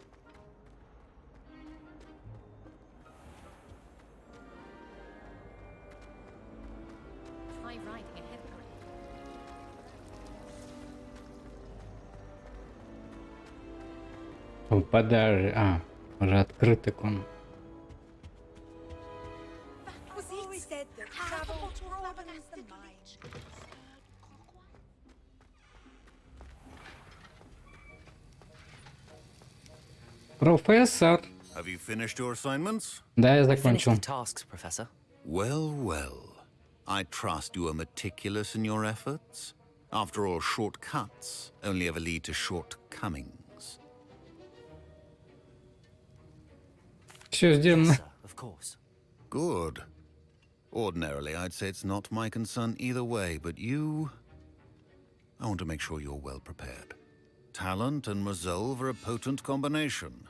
Try riding a hippo. Подожди. А, уже открытый кон. Was it said that travel broadens the mind? Профессор. Have you finished your assignments? Да, я I finished закончил. the tasks, Professor. Well, well. I trust you are meticulous in your efforts. After all, shortcuts only ever lead to shortcomings. Все сделано. Yes, sir, of course. Good. Ordinarily, I'd say it's not my concern either way, but you... I want to make sure you're well prepared. Talent and resolve are a potent combination.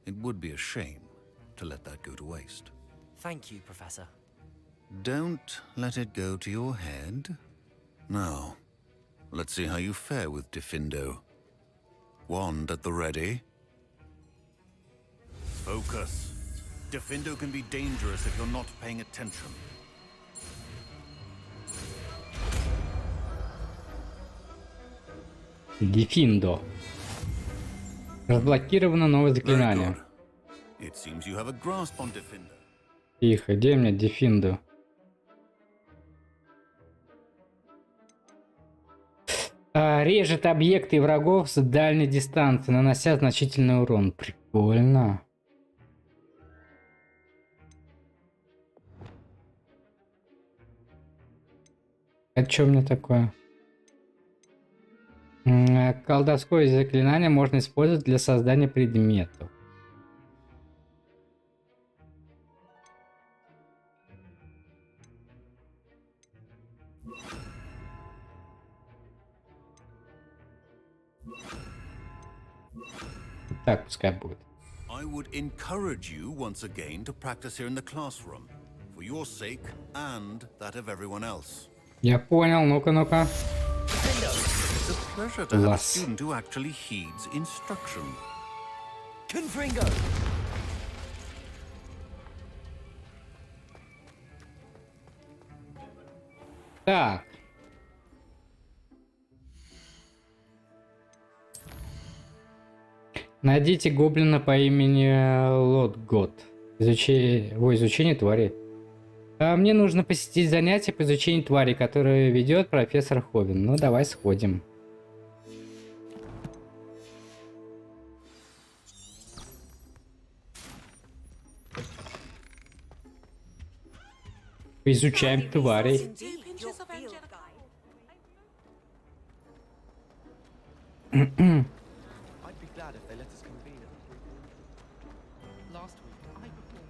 It would be a shame to let that go to waste. Thank you, Professor. Don't let it go to your head. Now, let's see how you fare with Diffindo. Wand at the ready. Focus. Diffindo can be dangerous if you're not paying attention. Diffindo. Разблокировано новое заклинание. It seems you have a grasp on Diffindo. Тихо, где у меня Diffindo? Режет объекты врагов с дальней дистанции, нанося значительный урон. Прикольно. Это что у меня такое? Колдовское заклинание можно использовать для создания предметов. Так, пускай будет. I would encourage you once again to practice here in the classroom, for your sake and that of everyone else. Я понял, ну-ка, ну-ка. It's a pleasure to have a Класс. student who actually heeds instruction. Confringo! Так. Найдите гоблина по имени Лотгот. Изучение твари. Мне нужно посетить занятие по изучению твари, которое ведет профессор Ховин. Ну, давай сходим. Изучаем тварей. I'd be glad if they let us convene at the... Last week, I performed...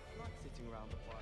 I like sitting around the fire.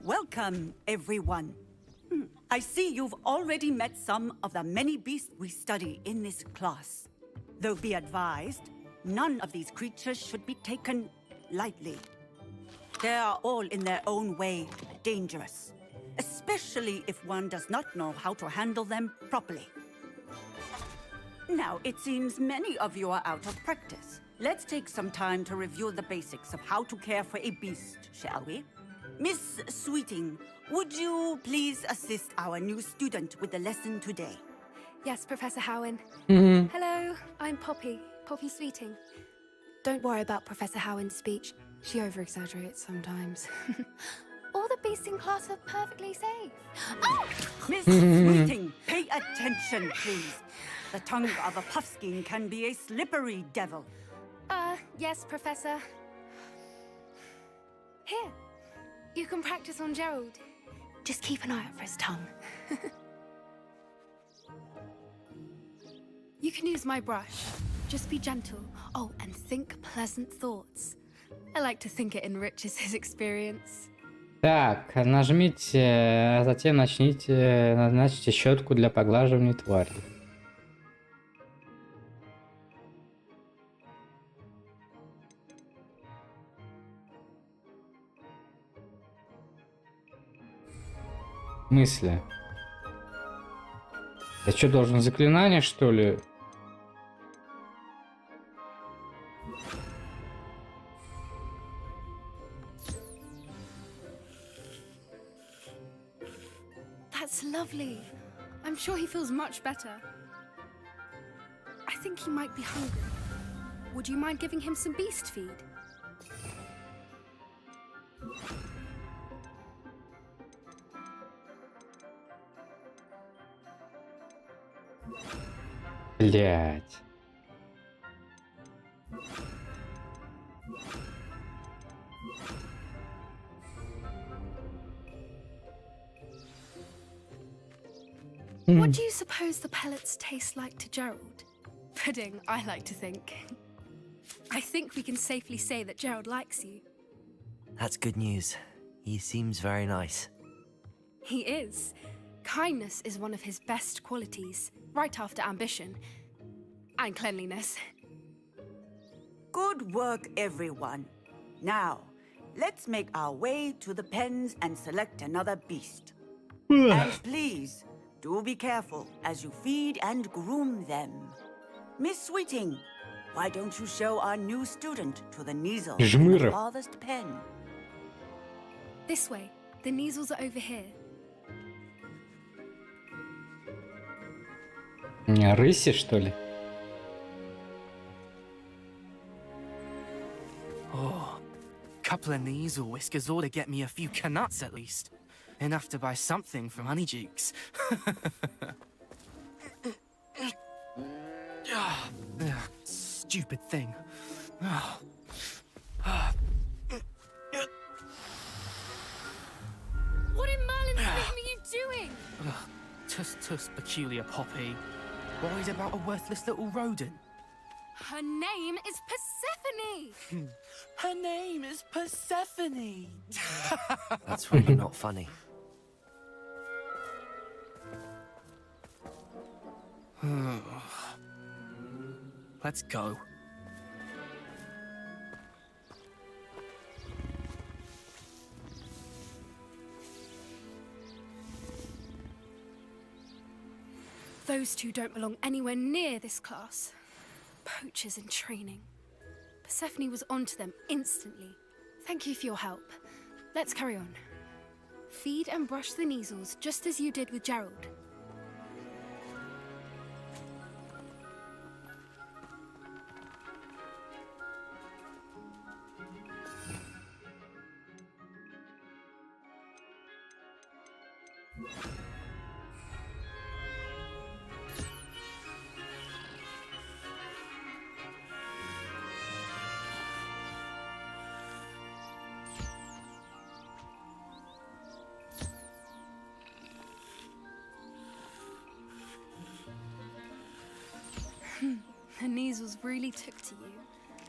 Welcome, everyone. I see you've already met some of the many beasts we study in this class. Though be advised, none of these creatures should be taken lightly. They are all in their own way dangerous, especially if one does not know how to handle them properly. Now, it seems many of you are out of practice. Let's take some time to review the basics of how to care for a beast, shall we? Miss Sweeting, would you please assist our new student with the lesson today? Yes, Professor Howen. Mhm. Hello, I'm Poppy Sweeting. Don't worry about Professor Howen's speech. She over-exaggerates sometimes. All the beasts in class are perfectly safe. Oh! Miss Sweeting, pay attention, please. The tongue of a puffskein can be a slippery devil. Yes, Professor. Here, you can practice on Gerald. Just keep an eye out for his tongue. You can use my brush. Just be gentle. Oh, and think pleasant thoughts. I like to think it enriches his experience. Так, нажмите, а затем назначьте щетку для поглаживания твари. Мысли. Я что, должен заклинание, что ли? That's lovely. I'm sure he feels much better. I think he might be hungry. Would you mind giving him some beast feed? Блять. What do you suppose the pellets taste like to Gerald? Pudding, I like to think. I think we can safely say that Gerald likes you. That's good news. He seems very nice. He is. Kindness is one of his best qualities, right after ambition. And cleanliness. Good work, everyone. Now, let's make our way to the pens and select another beast. And please, do be careful as you feed and groom them. Miss Sweeting, why don't you show our new student to the Kneazle in the farthest pen? This way. The Kneazles are over here. Рыси, что ли? Oh, couple of knees or whiskers ought to get me a few canuts at least. Enough to buy something from Honeydukes. Stupid thing. What in Merlin's name are you doing? Tuss, peculiar poppy. Worried about a worthless little rodent. Her name is Persephone! Her name is Persephone! That's really not funny. Let's go. Those two don't belong anywhere near this class. Poachers in training. Persephone was onto them instantly. Thank you for your help. Let's carry on. Feed and brush the Kneazles just as you did with Gerald. The Kneazles really took to you.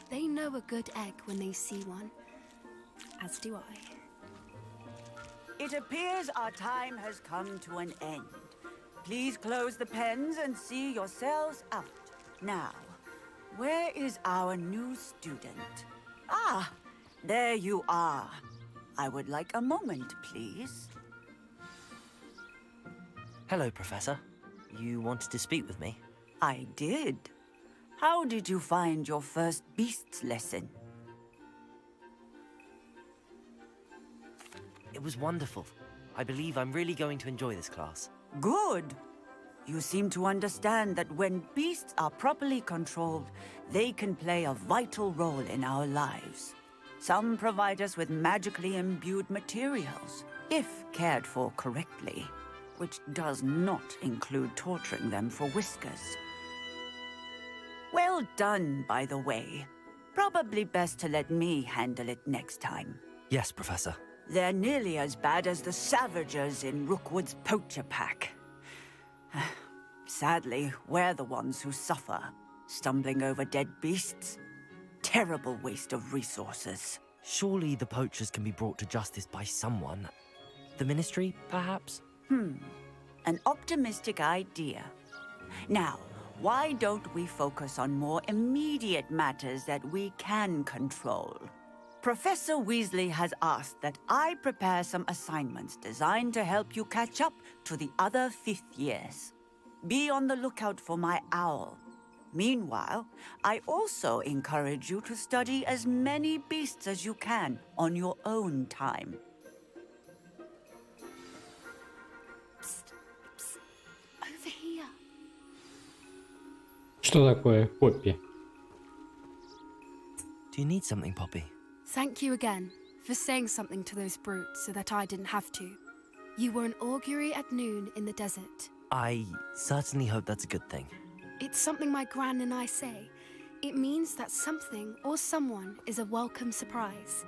They know a good egg when they see one. As do I. It appears our time has come to an end. Please close the pens and see yourselves out. Now, where is our new student? Ah, there you are. I would like a moment, please. Hello, Professor. You wanted to speak with me? I did. How did you find your first beasts lesson? It was wonderful. I believe I'm really going to enjoy this class. Good. You seem to understand that when beasts are properly controlled, they can play a vital role in our lives. Some provide us with magically imbued materials, if cared for correctly, which does not include torturing them for whiskers. Well done, by the way. Probably best to let me handle it next time. Yes, Professor. They're nearly as bad as the Savagers in Rookwood's poacher pack. Sadly, we're the ones who suffer, stumbling over dead beasts. Terrible waste of resources. Surely the poachers can be brought to justice by someone. The ministry, perhaps? An optimistic idea. Now, why don't we focus on more immediate matters that we can control? Professor Weasley has asked that I prepare some assignments designed to help you catch up to the other 5th years. Be on the lookout for my owl. Meanwhile, I also encourage you to study as many beasts as you can on your own time. Over here. Что такое, Поппи? Do you need something, Poppy? Thank you again for saying something to those brutes so that I didn't have to. You were an augury at noon in the desert. I certainly hope that's a good thing. It's something my gran and I say. It means that something or someone is a welcome surprise.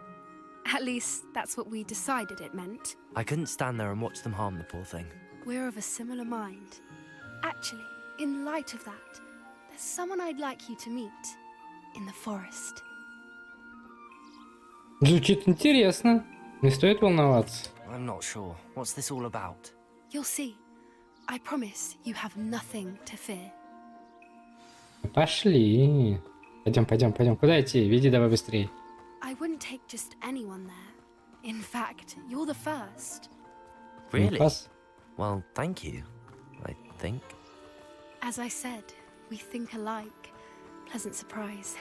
At least, that's what we decided it meant. I couldn't stand there and watch them harm the poor thing. We're of a similar mind. Actually, in light of that, there's someone I'd like you to meet in the forest. Звучит интересно. Не стоит волноваться. I'm not sure. What's this all about? You'll see. I promise you have nothing to fear. Пошли. Пойдем. Куда идти? Веди давай быстрее. I wouldn't take just anyone there. In fact, you're the first. Really? Пас. Well, thank you, I think. As I said, we think alike. Pleasant surprise.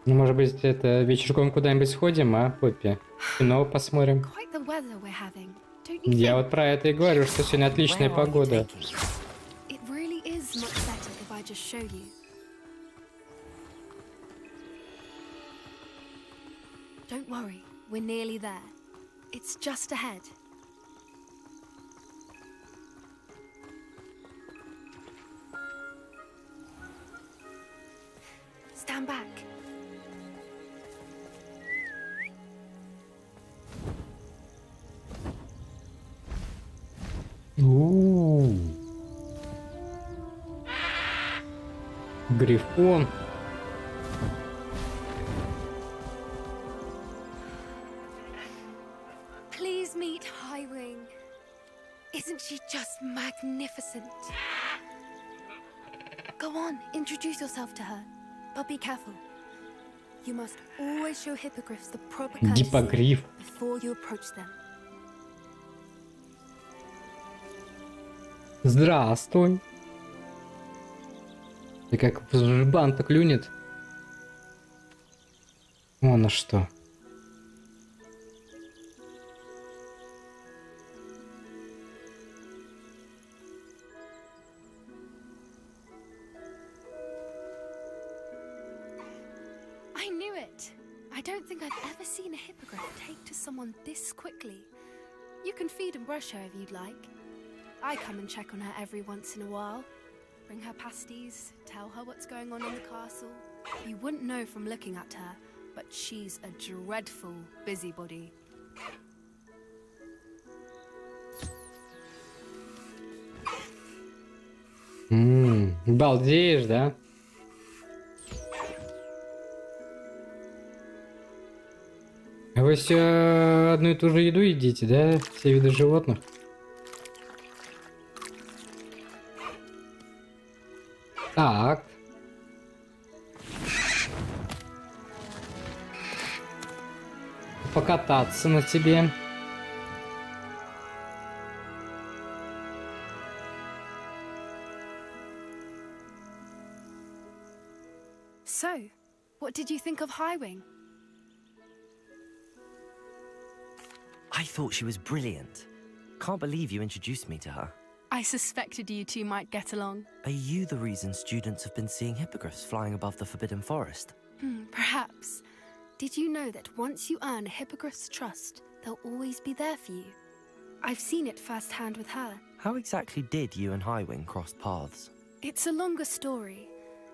Ну, может быть, это вечерком куда-нибудь сходим, а, Поппи? Кино посмотрим. Quite the weather we're having, don't you Я think? вот про это и говорю, что сегодня отличная Where are you погода. taking? It really is much better if I just show you. Don't worry, we're nearly there. It's just ahead. Stand back. У-у-у. Грифон. Please meet Highwing. Isn't she just magnificent? Go on, introduce yourself to her. But be careful. You must always show hippogriffs the proper courtesy Гиппогриф. before you approach them. Здравствуй. И как жбан-то клюнет. Вон на что. I knew it. I don't think I've ever seen a hippogriff take to someone this quickly. You can feed and brush her if you'd like. I come and check on her every once in a while. Bring her pasties, tell her what's going on in the castle. You wouldn't know from looking at her, but she's a dreadful busybody. Балдеешь, да? А вы все одну и ту же еду едите, да? Все виды животных? Так. Покататься на тебе. So, what did you think of Highwing? I thought she was brilliant. Can't believe you introduced me to her. I suspected you two might get along. Are you the reason students have been seeing hippogriffs flying above the Forbidden Forest? Perhaps. Did you know that once you earn a hippogriff's trust, they'll always be there for you? I've seen it firsthand with her. How exactly did you and Highwing cross paths? It's a longer story,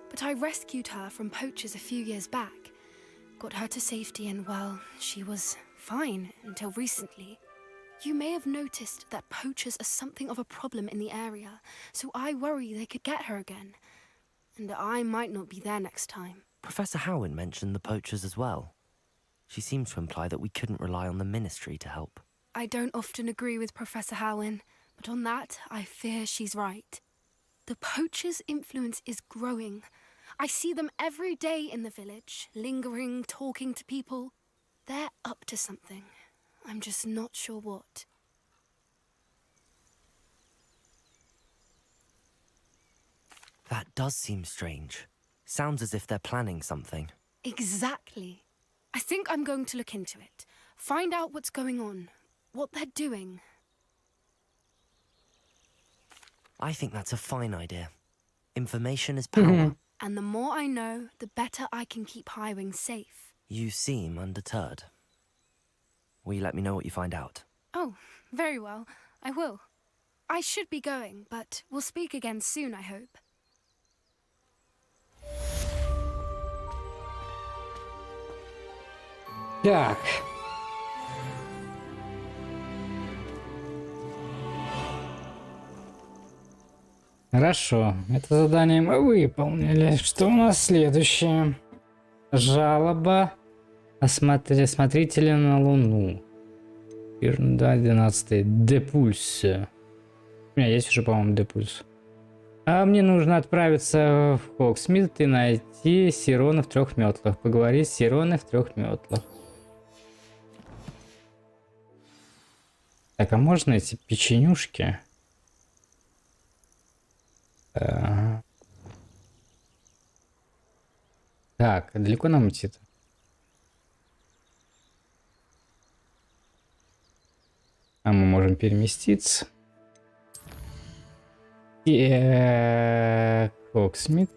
but I rescued her from poachers a few years back. Got her to safety and, well, she was fine until recently. You may have noticed that poachers are something of a problem in the area, so I worry they could get her again. And I might not be there next time. Professor Howin mentioned the poachers as well. She seemed to imply that we couldn't rely on the ministry to help. I don't often agree with Professor Howin, but on that, I fear she's right. The poacher's influence is growing. I see them every day in the village, lingering, talking to people. They're up to something. I'm just not sure what. That does seem strange. Sounds as if they're planning something. Exactly. I think I'm going to look into it. Find out what's going on, what they're doing. I think that's a fine idea. Information is power. And the more I know, the better I can keep Highwing safe. You seem undeterred. Will you let me know what you find out? Oh, very well. I will. I should be going, but we'll speak again soon, I hope. Так. Хорошо, это задание мы выполнили. Что у нас следующее? Жалоба смотрителя на Луну. 12. Депульс. У меня есть уже, по-моему, депульс. А мне нужно отправиться в Хогсмит и найти Сирона в 3 метлах. Поговорить с Сироной в 3 метлах. Так, а можно эти печенюшки? Так, далеко нам идти-то? А мы можем переместиться. Хогсмит.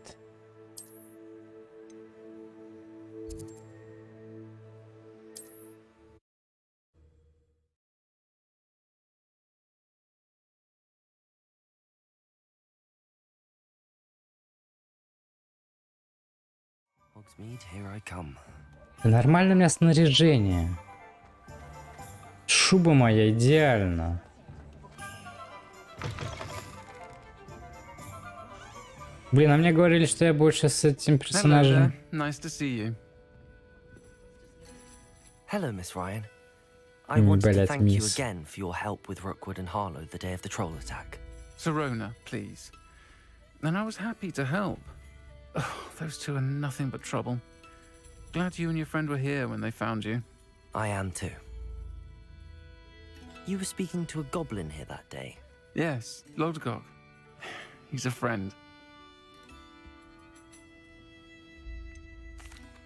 Hogsmeade, here I come. Нормально у меня снаряжение. Шуба моя идеальна. Блин, а мне говорили, что я больше с этим персонажем. Nice to see you. Hello, Miss Ryan. I wanted to thank you again for your help with Rookwood and Harlow the day of the troll attack. Sirona, please. And I was happy to help. Oh, those two are nothing but trouble. Glad you and your friend were here when they found you. I am too. You were speaking to a goblin here that day. Yes, Lodgok. He's a friend.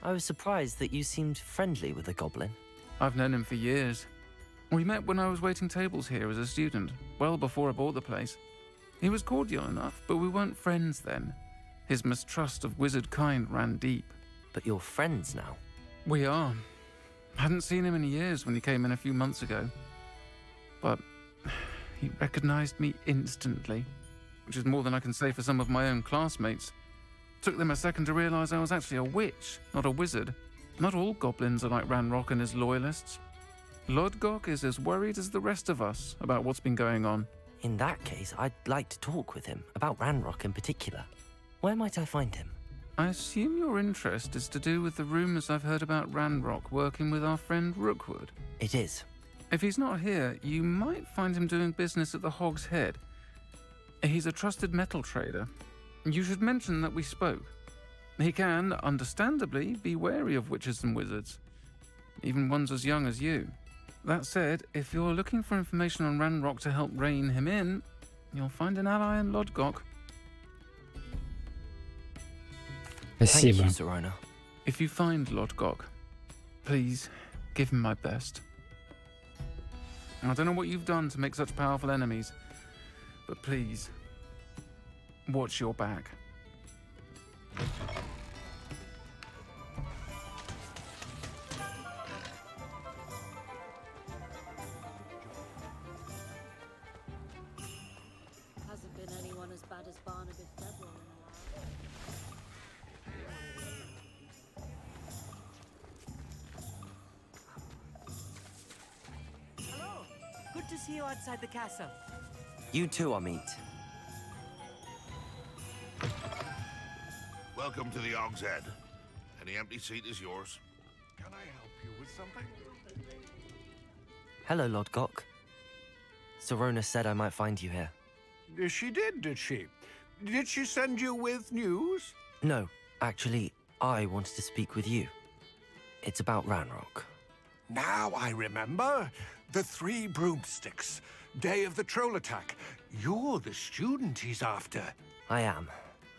I was surprised that you seemed friendly with the goblin. I've known him for years. We met when I was waiting tables here as a student, well before I bought the place. He was cordial enough, but we weren't friends then. His mistrust of wizard kind ran deep. But you're friends now? We are. Hadn't seen him in years when he came in a few months ago. But he recognized me instantly, which is more than I can say for some of my own classmates. Took them a second to realize I was actually a witch, not a wizard. Not all goblins are like Ranrock and his loyalists. Lodgok is as worried as the rest of us about what's been going on. In that case, I'd like to talk with him, about Ranrock in particular. Where might I find him? I assume your interest is to do with the rumors I've heard about Ranrock working with our friend Rookwood. It is. If he's not here, you might find him doing business at the Hog's Head. He's a trusted metal trader. You should mention that we spoke. He can, understandably, be wary of witches and wizards, even ones as young as you. That said, if you're looking for information on Ranrock to help rein him in, you'll find an ally in Lodgok. Thank you, Sirona. If you find Lodgok, please give him my best. I don't know what you've done to make such powerful enemies, but please, watch your back. Hasn't been anyone as bad as Barnabas Devil in a while. Hello. Good to see you outside the castle. You too, Amit. Welcome to the Hog's Head. Any empty seat is yours. Can I help you Hello, Lord Gok. Sorona said I might find you here. She did she? Did she send you with news? No, actually, I wanted to speak with you. It's about Ranrock. Now I remember. The 3 broomsticks. Day of the troll attack. You're the student he's after. I am,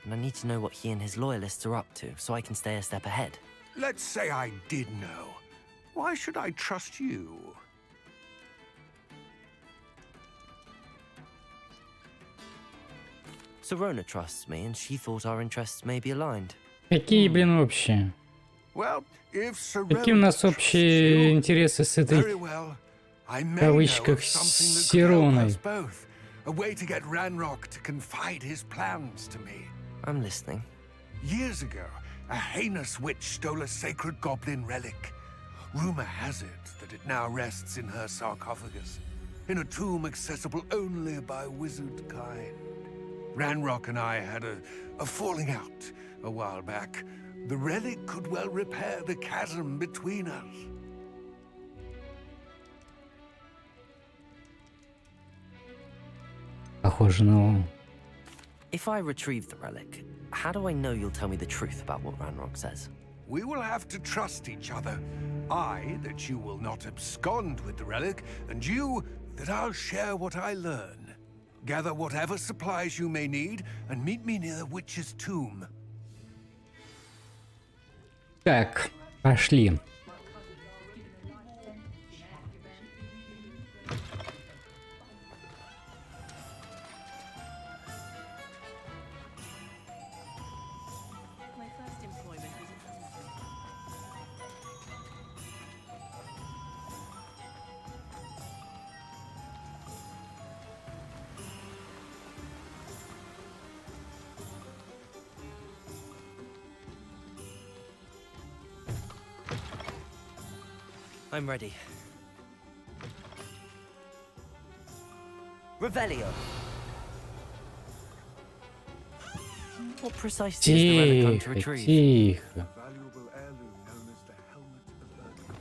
and I need to know what he and his loyalists are up to, so I can stay a step ahead. Let's say I did know. Why should I trust you? Sorona trusts me, and she thought our interests may be aligned. Какие, блин, общие? Well, if Какие у нас общие интересы с этой, very well, I в may кавычках, know of something that could help Сироной? us both. A way to get Ranrock to confide his plans to me. I'm listening. Years ago, a heinous witch stole a sacred goblin relic. Rumor has it that it now rests in her sarcophagus, in a tomb accessible only by wizard kind. Ranrock and I had a falling out a while back. The relic could well repair the chasm between us. Похоже на... If I retrieve the relic, how do I know you'll tell me the truth about what Ranrock says? We will have to trust each other. I, that you will not abscond with the relic, and you, that I'll share what I learn. Gather whatever supplies you may need, and meet me near the witch's tomb. Так, пошли. My first employment was in I'm ready. Revelio. What precisely is the relic I'm to Тихо, retrieve? тихо. Valuable heirloom known as the helmet of Erdgold.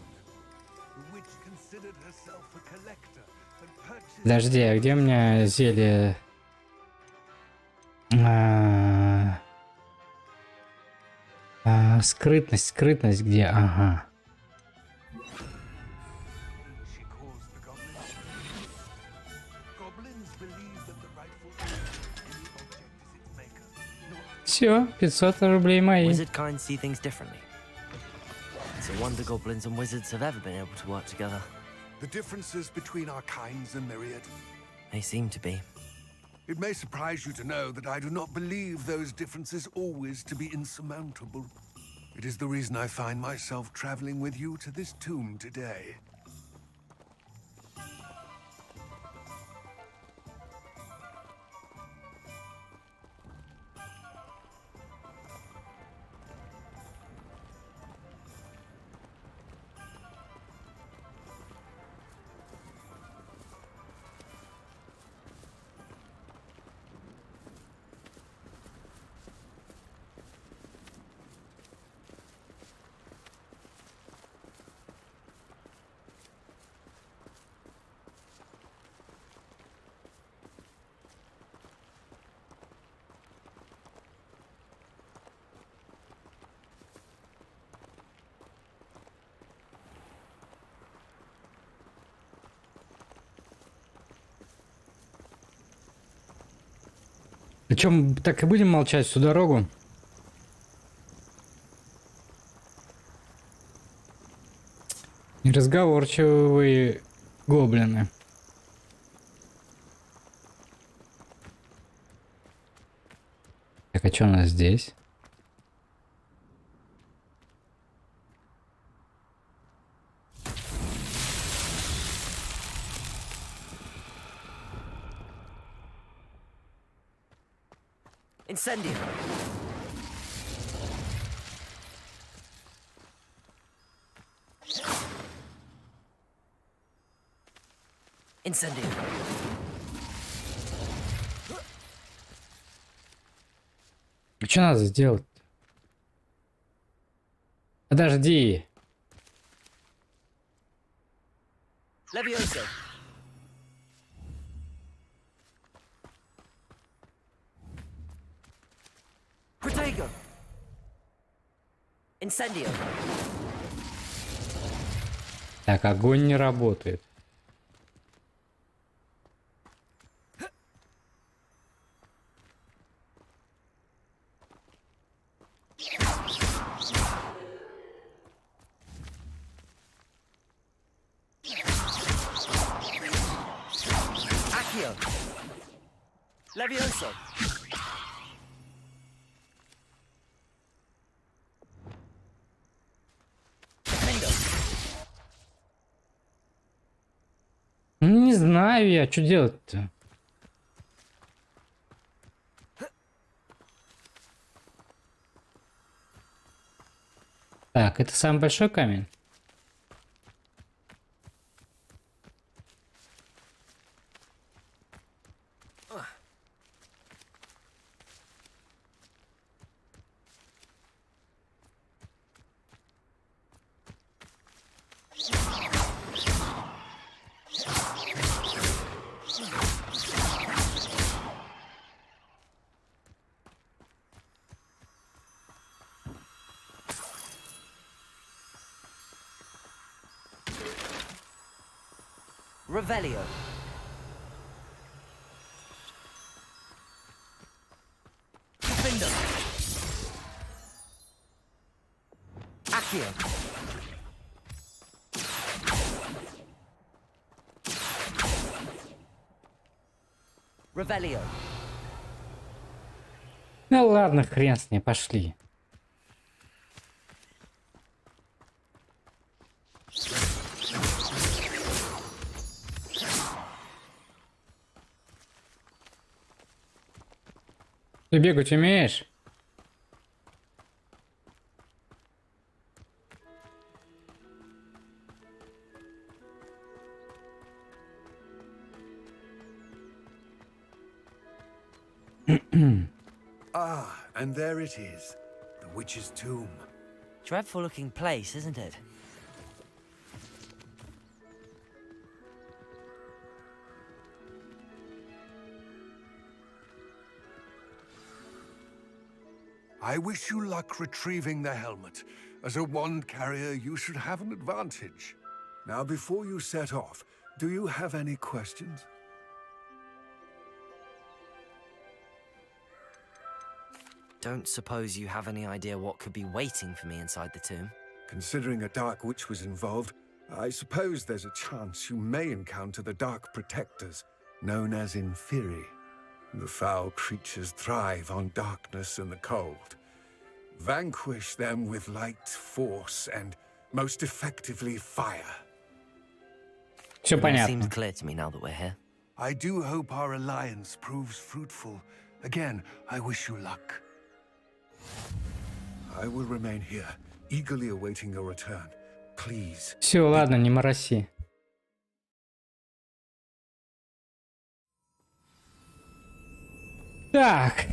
The witch considered herself a collector and purchased... Подожди, а где у меня зелье? Скрытность, скрытность где? Ага. She caused the goblins. Goblins believe that the rightful owner of any object is its maker. Все, 500 рублей мои. Wizard kind see things differently. It's a wonder goblins and wizards have ever been able to work together. The differences between our kinds are myriad. They seem to be. It may surprise you to know that I do not believe those differences always to be insurmountable. It is the reason I find myself traveling with you to this tomb today. Причем так и будем молчать всю дорогу. Неразговорчивые гоблины. Так, а что у нас здесь? Incendio. Incendio. Что надо сделать? Подожди. Levioso. Protego. Incendio. Так, огонь не работает. Accio. Levioso. Не знаю я, что делать-то. Так, это самый большой камень. Revelio. Defender. Accio. Revelio. Ну ладно, хрен с ней, пошли. Ты бегать умеешь? Ah, and there it is. The witch's tomb. Dreadful looking place, isn't it? I wish you luck retrieving the helmet. As a wand carrier, you should have an advantage. Now, before you set off, do you have any questions? Don't suppose you have any idea what could be waiting for me inside the tomb? Considering a Dark Witch was involved, I suppose there's a chance you may encounter the Dark Protectors, known as Inferi. The foul creatures thrive on darkness and the cold. Vanquish them with light, force, and most effectively fire. Все It all понятно. seems clear to me now that we're here. I do hope our alliance proves fruitful. Again, I wish you luck. I will remain here, eagerly awaiting your return. Please. Все, ладно, не мороси. Так.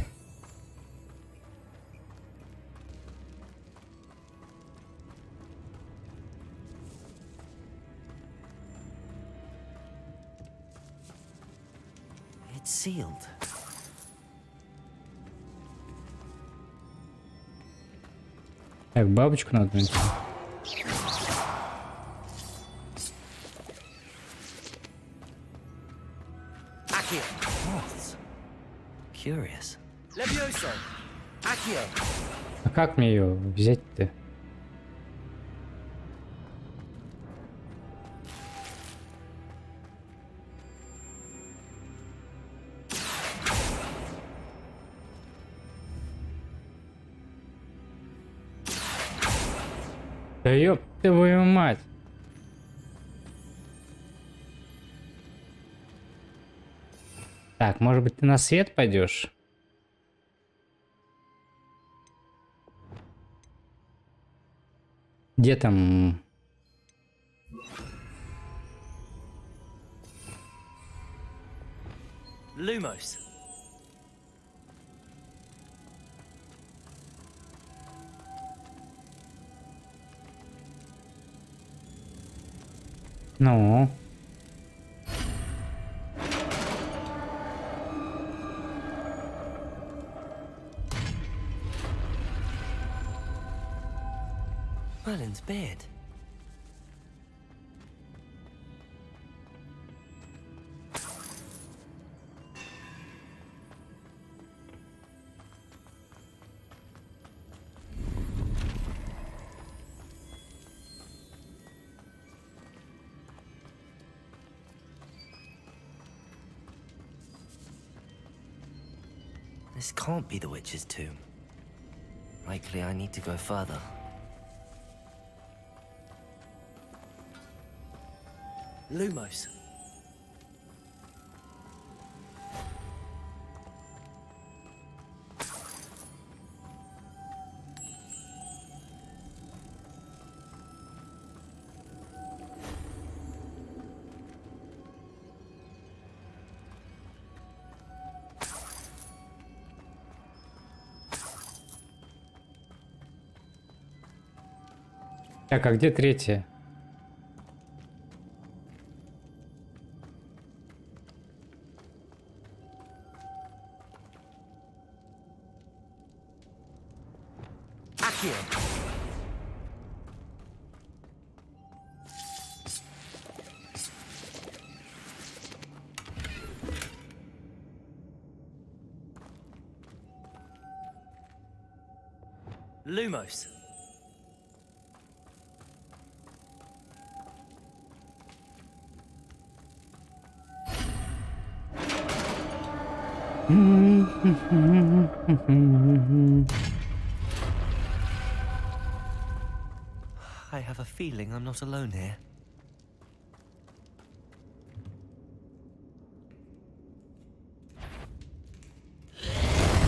It's sealed. Так, бабочку надо найти. Accio. Moths. Curious. Levioso. Accio. А как мне ее взять-то? Да ёб твою мать. Так, может быть, ты на свет пойдешь? Где там? Lumos. Ну. Merlin's beard. This can't be the witch's tomb. Likely I need to go further. Lumos. Так, а где третья? Lumos. I have a feeling I'm not alone here.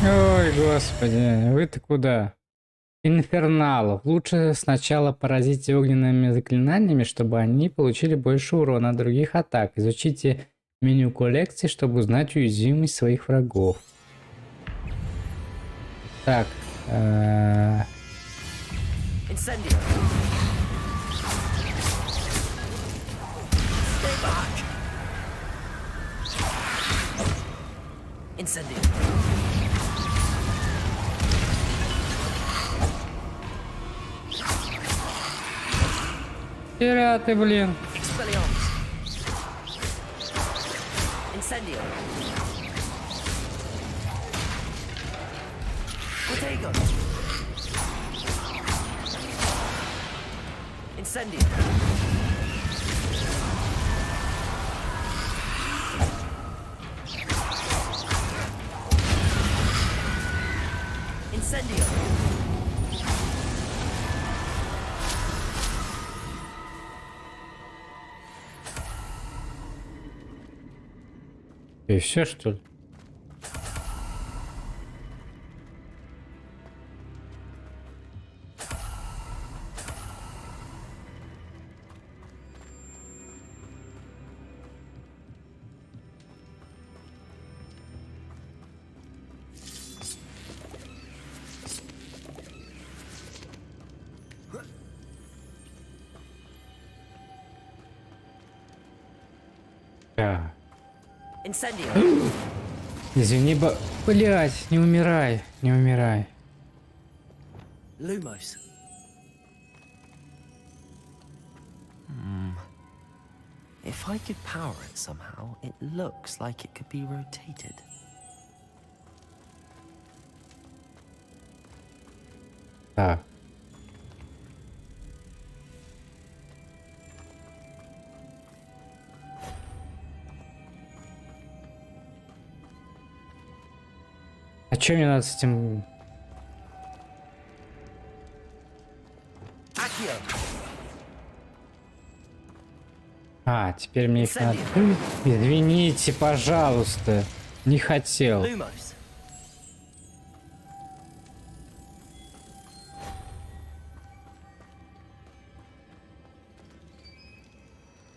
Ой, господи, вы-то куда? Инфернал. Лучше сначала поразите огненными заклинаниями, чтобы они получили больше урона от других атак. Изучите меню коллекции, чтобы узнать уязвимость своих врагов. Так. Incendio. Stay back. Incendio. Хера ты, блин. Expelliarmus. Incendio. Protego. Incendio. Incendio. И все, что ли? Да. Incendio. Извини, блять, не умирай, не умирай. Lumos. If I could power it somehow, it looks like it could be rotated. Так. А чё мне надо с этим? А, теперь мне их надо... Извините, пожалуйста. Не хотел. Lumos.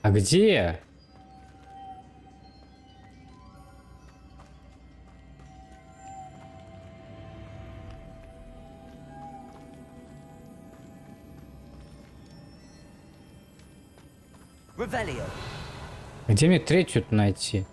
А где? Revelio. Где мне третью-то найти?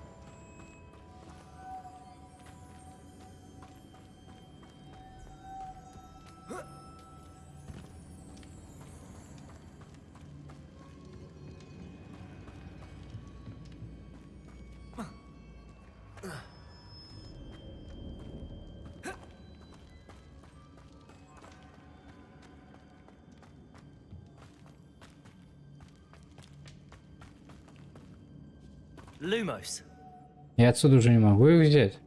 Lumos. Я отсюда уже не могу их взять.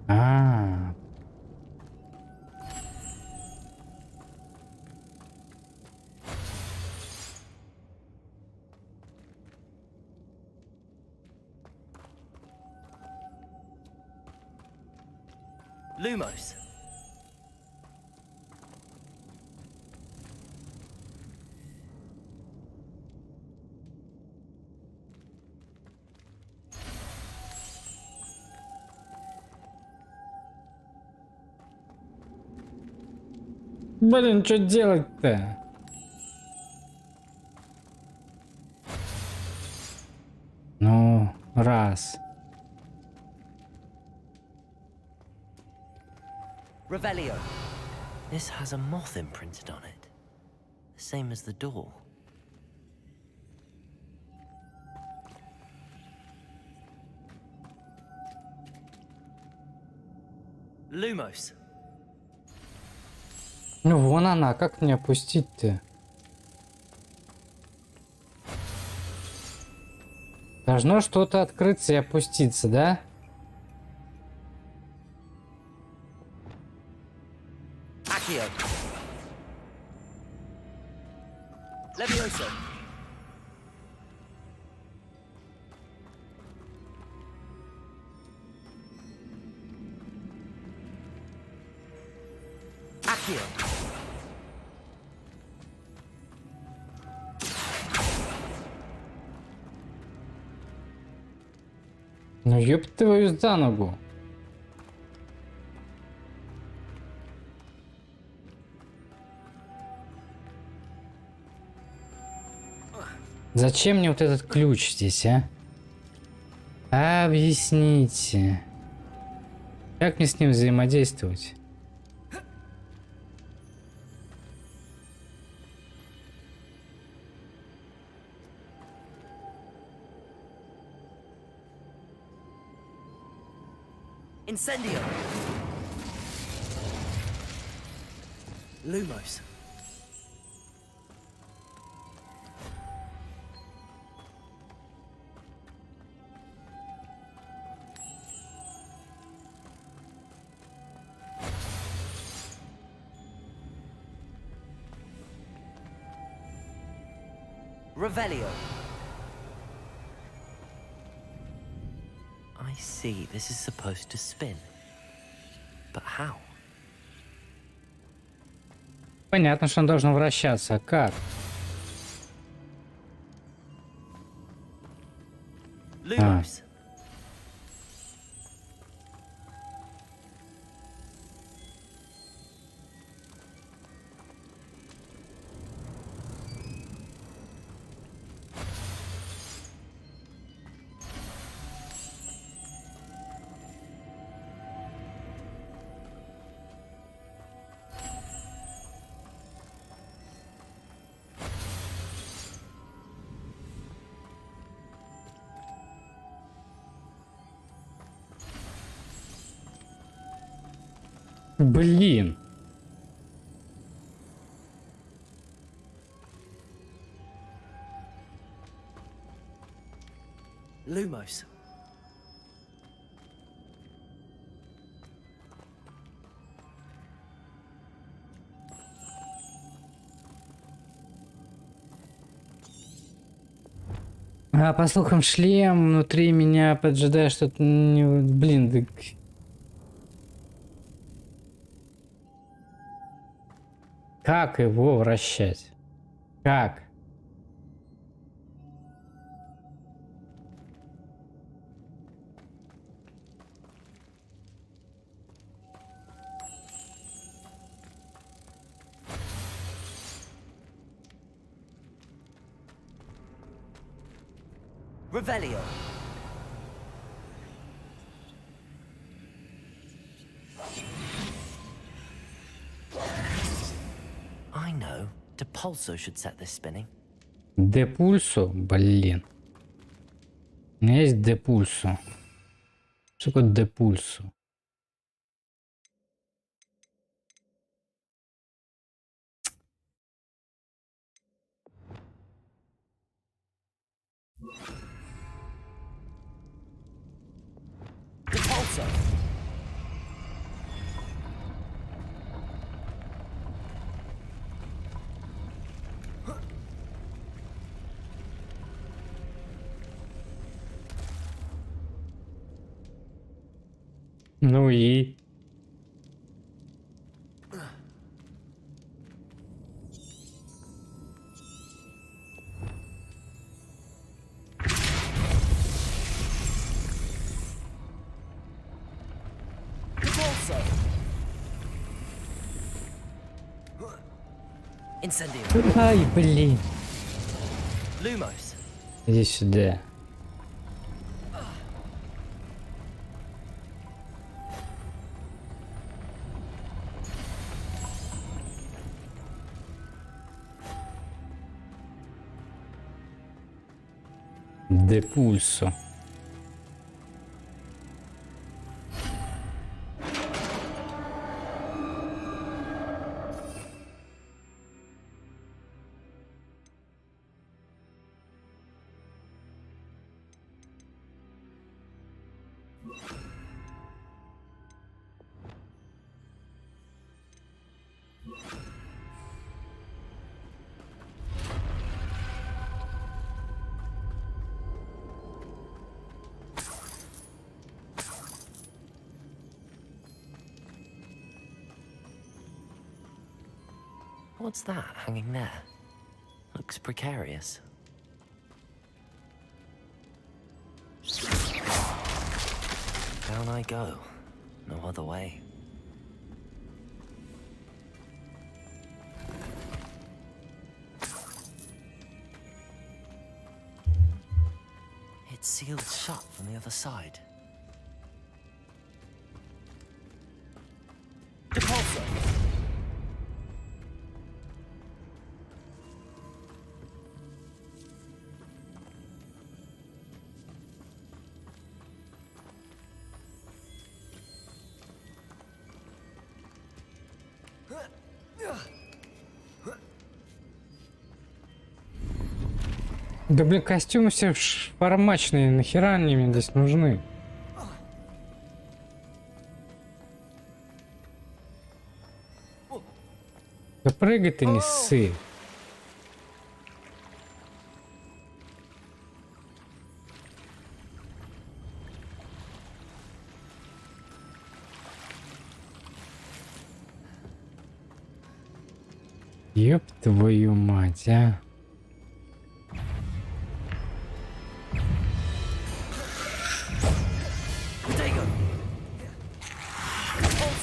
А. Lumos. Блин, что делать-то? Ну, раз. Revelio. This has a moth imprinted on it. The same as the door. Lumos. Ну, вон она, как мне опустить-то? Должно что-то открыться и опуститься, да? Accio. Levioso. Accio. Ну, ёб твою за ногу. Зачем мне вот этот ключ здесь, а? Объясните. Как мне с ним взаимодействовать? Incendio. Lumos. Revelio. I see. This is supposed to spin. But how? Понятно, что он должен вращаться. А как? Lumos. Блин. Lumos. А по слухам, шлем внутри меня поджидает что-то... Блин, да... Как его вращать? Как? Revelio. I know. Depulso should set this spinning. Депульсо? Блин. У меня есть депульсо. Что такое депульсу? Ну и... Ай, блин. Иди сюда. Депульсо. What's that hanging there? Looks precarious. Down I go. No other way. It's sealed shut from the other side. Depulso! Да блин, костюмы все формачные, нахера они мне здесь нужны? Да прыгай ты, не ссы. Ёб твою мать, а.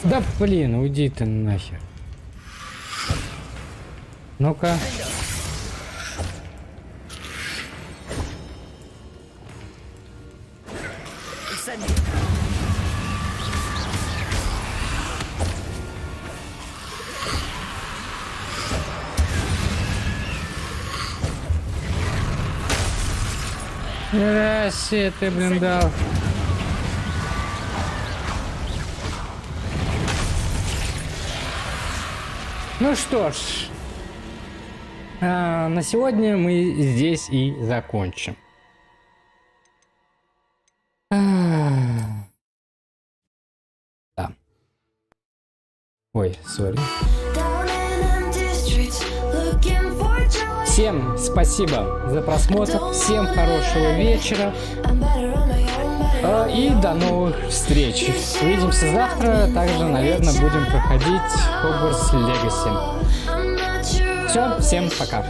Да блин, уйди ты нахер. Ну-ка. Раси ты, блин, дал. Ну что ж, на сегодня мы здесь и закончим. Да. Ой, сори. Всем спасибо за просмотр, всем хорошего вечера и до новых встреч. Увидимся завтра, также, наверное, будем проходить Hogwarts Legacy. Все, всем пока.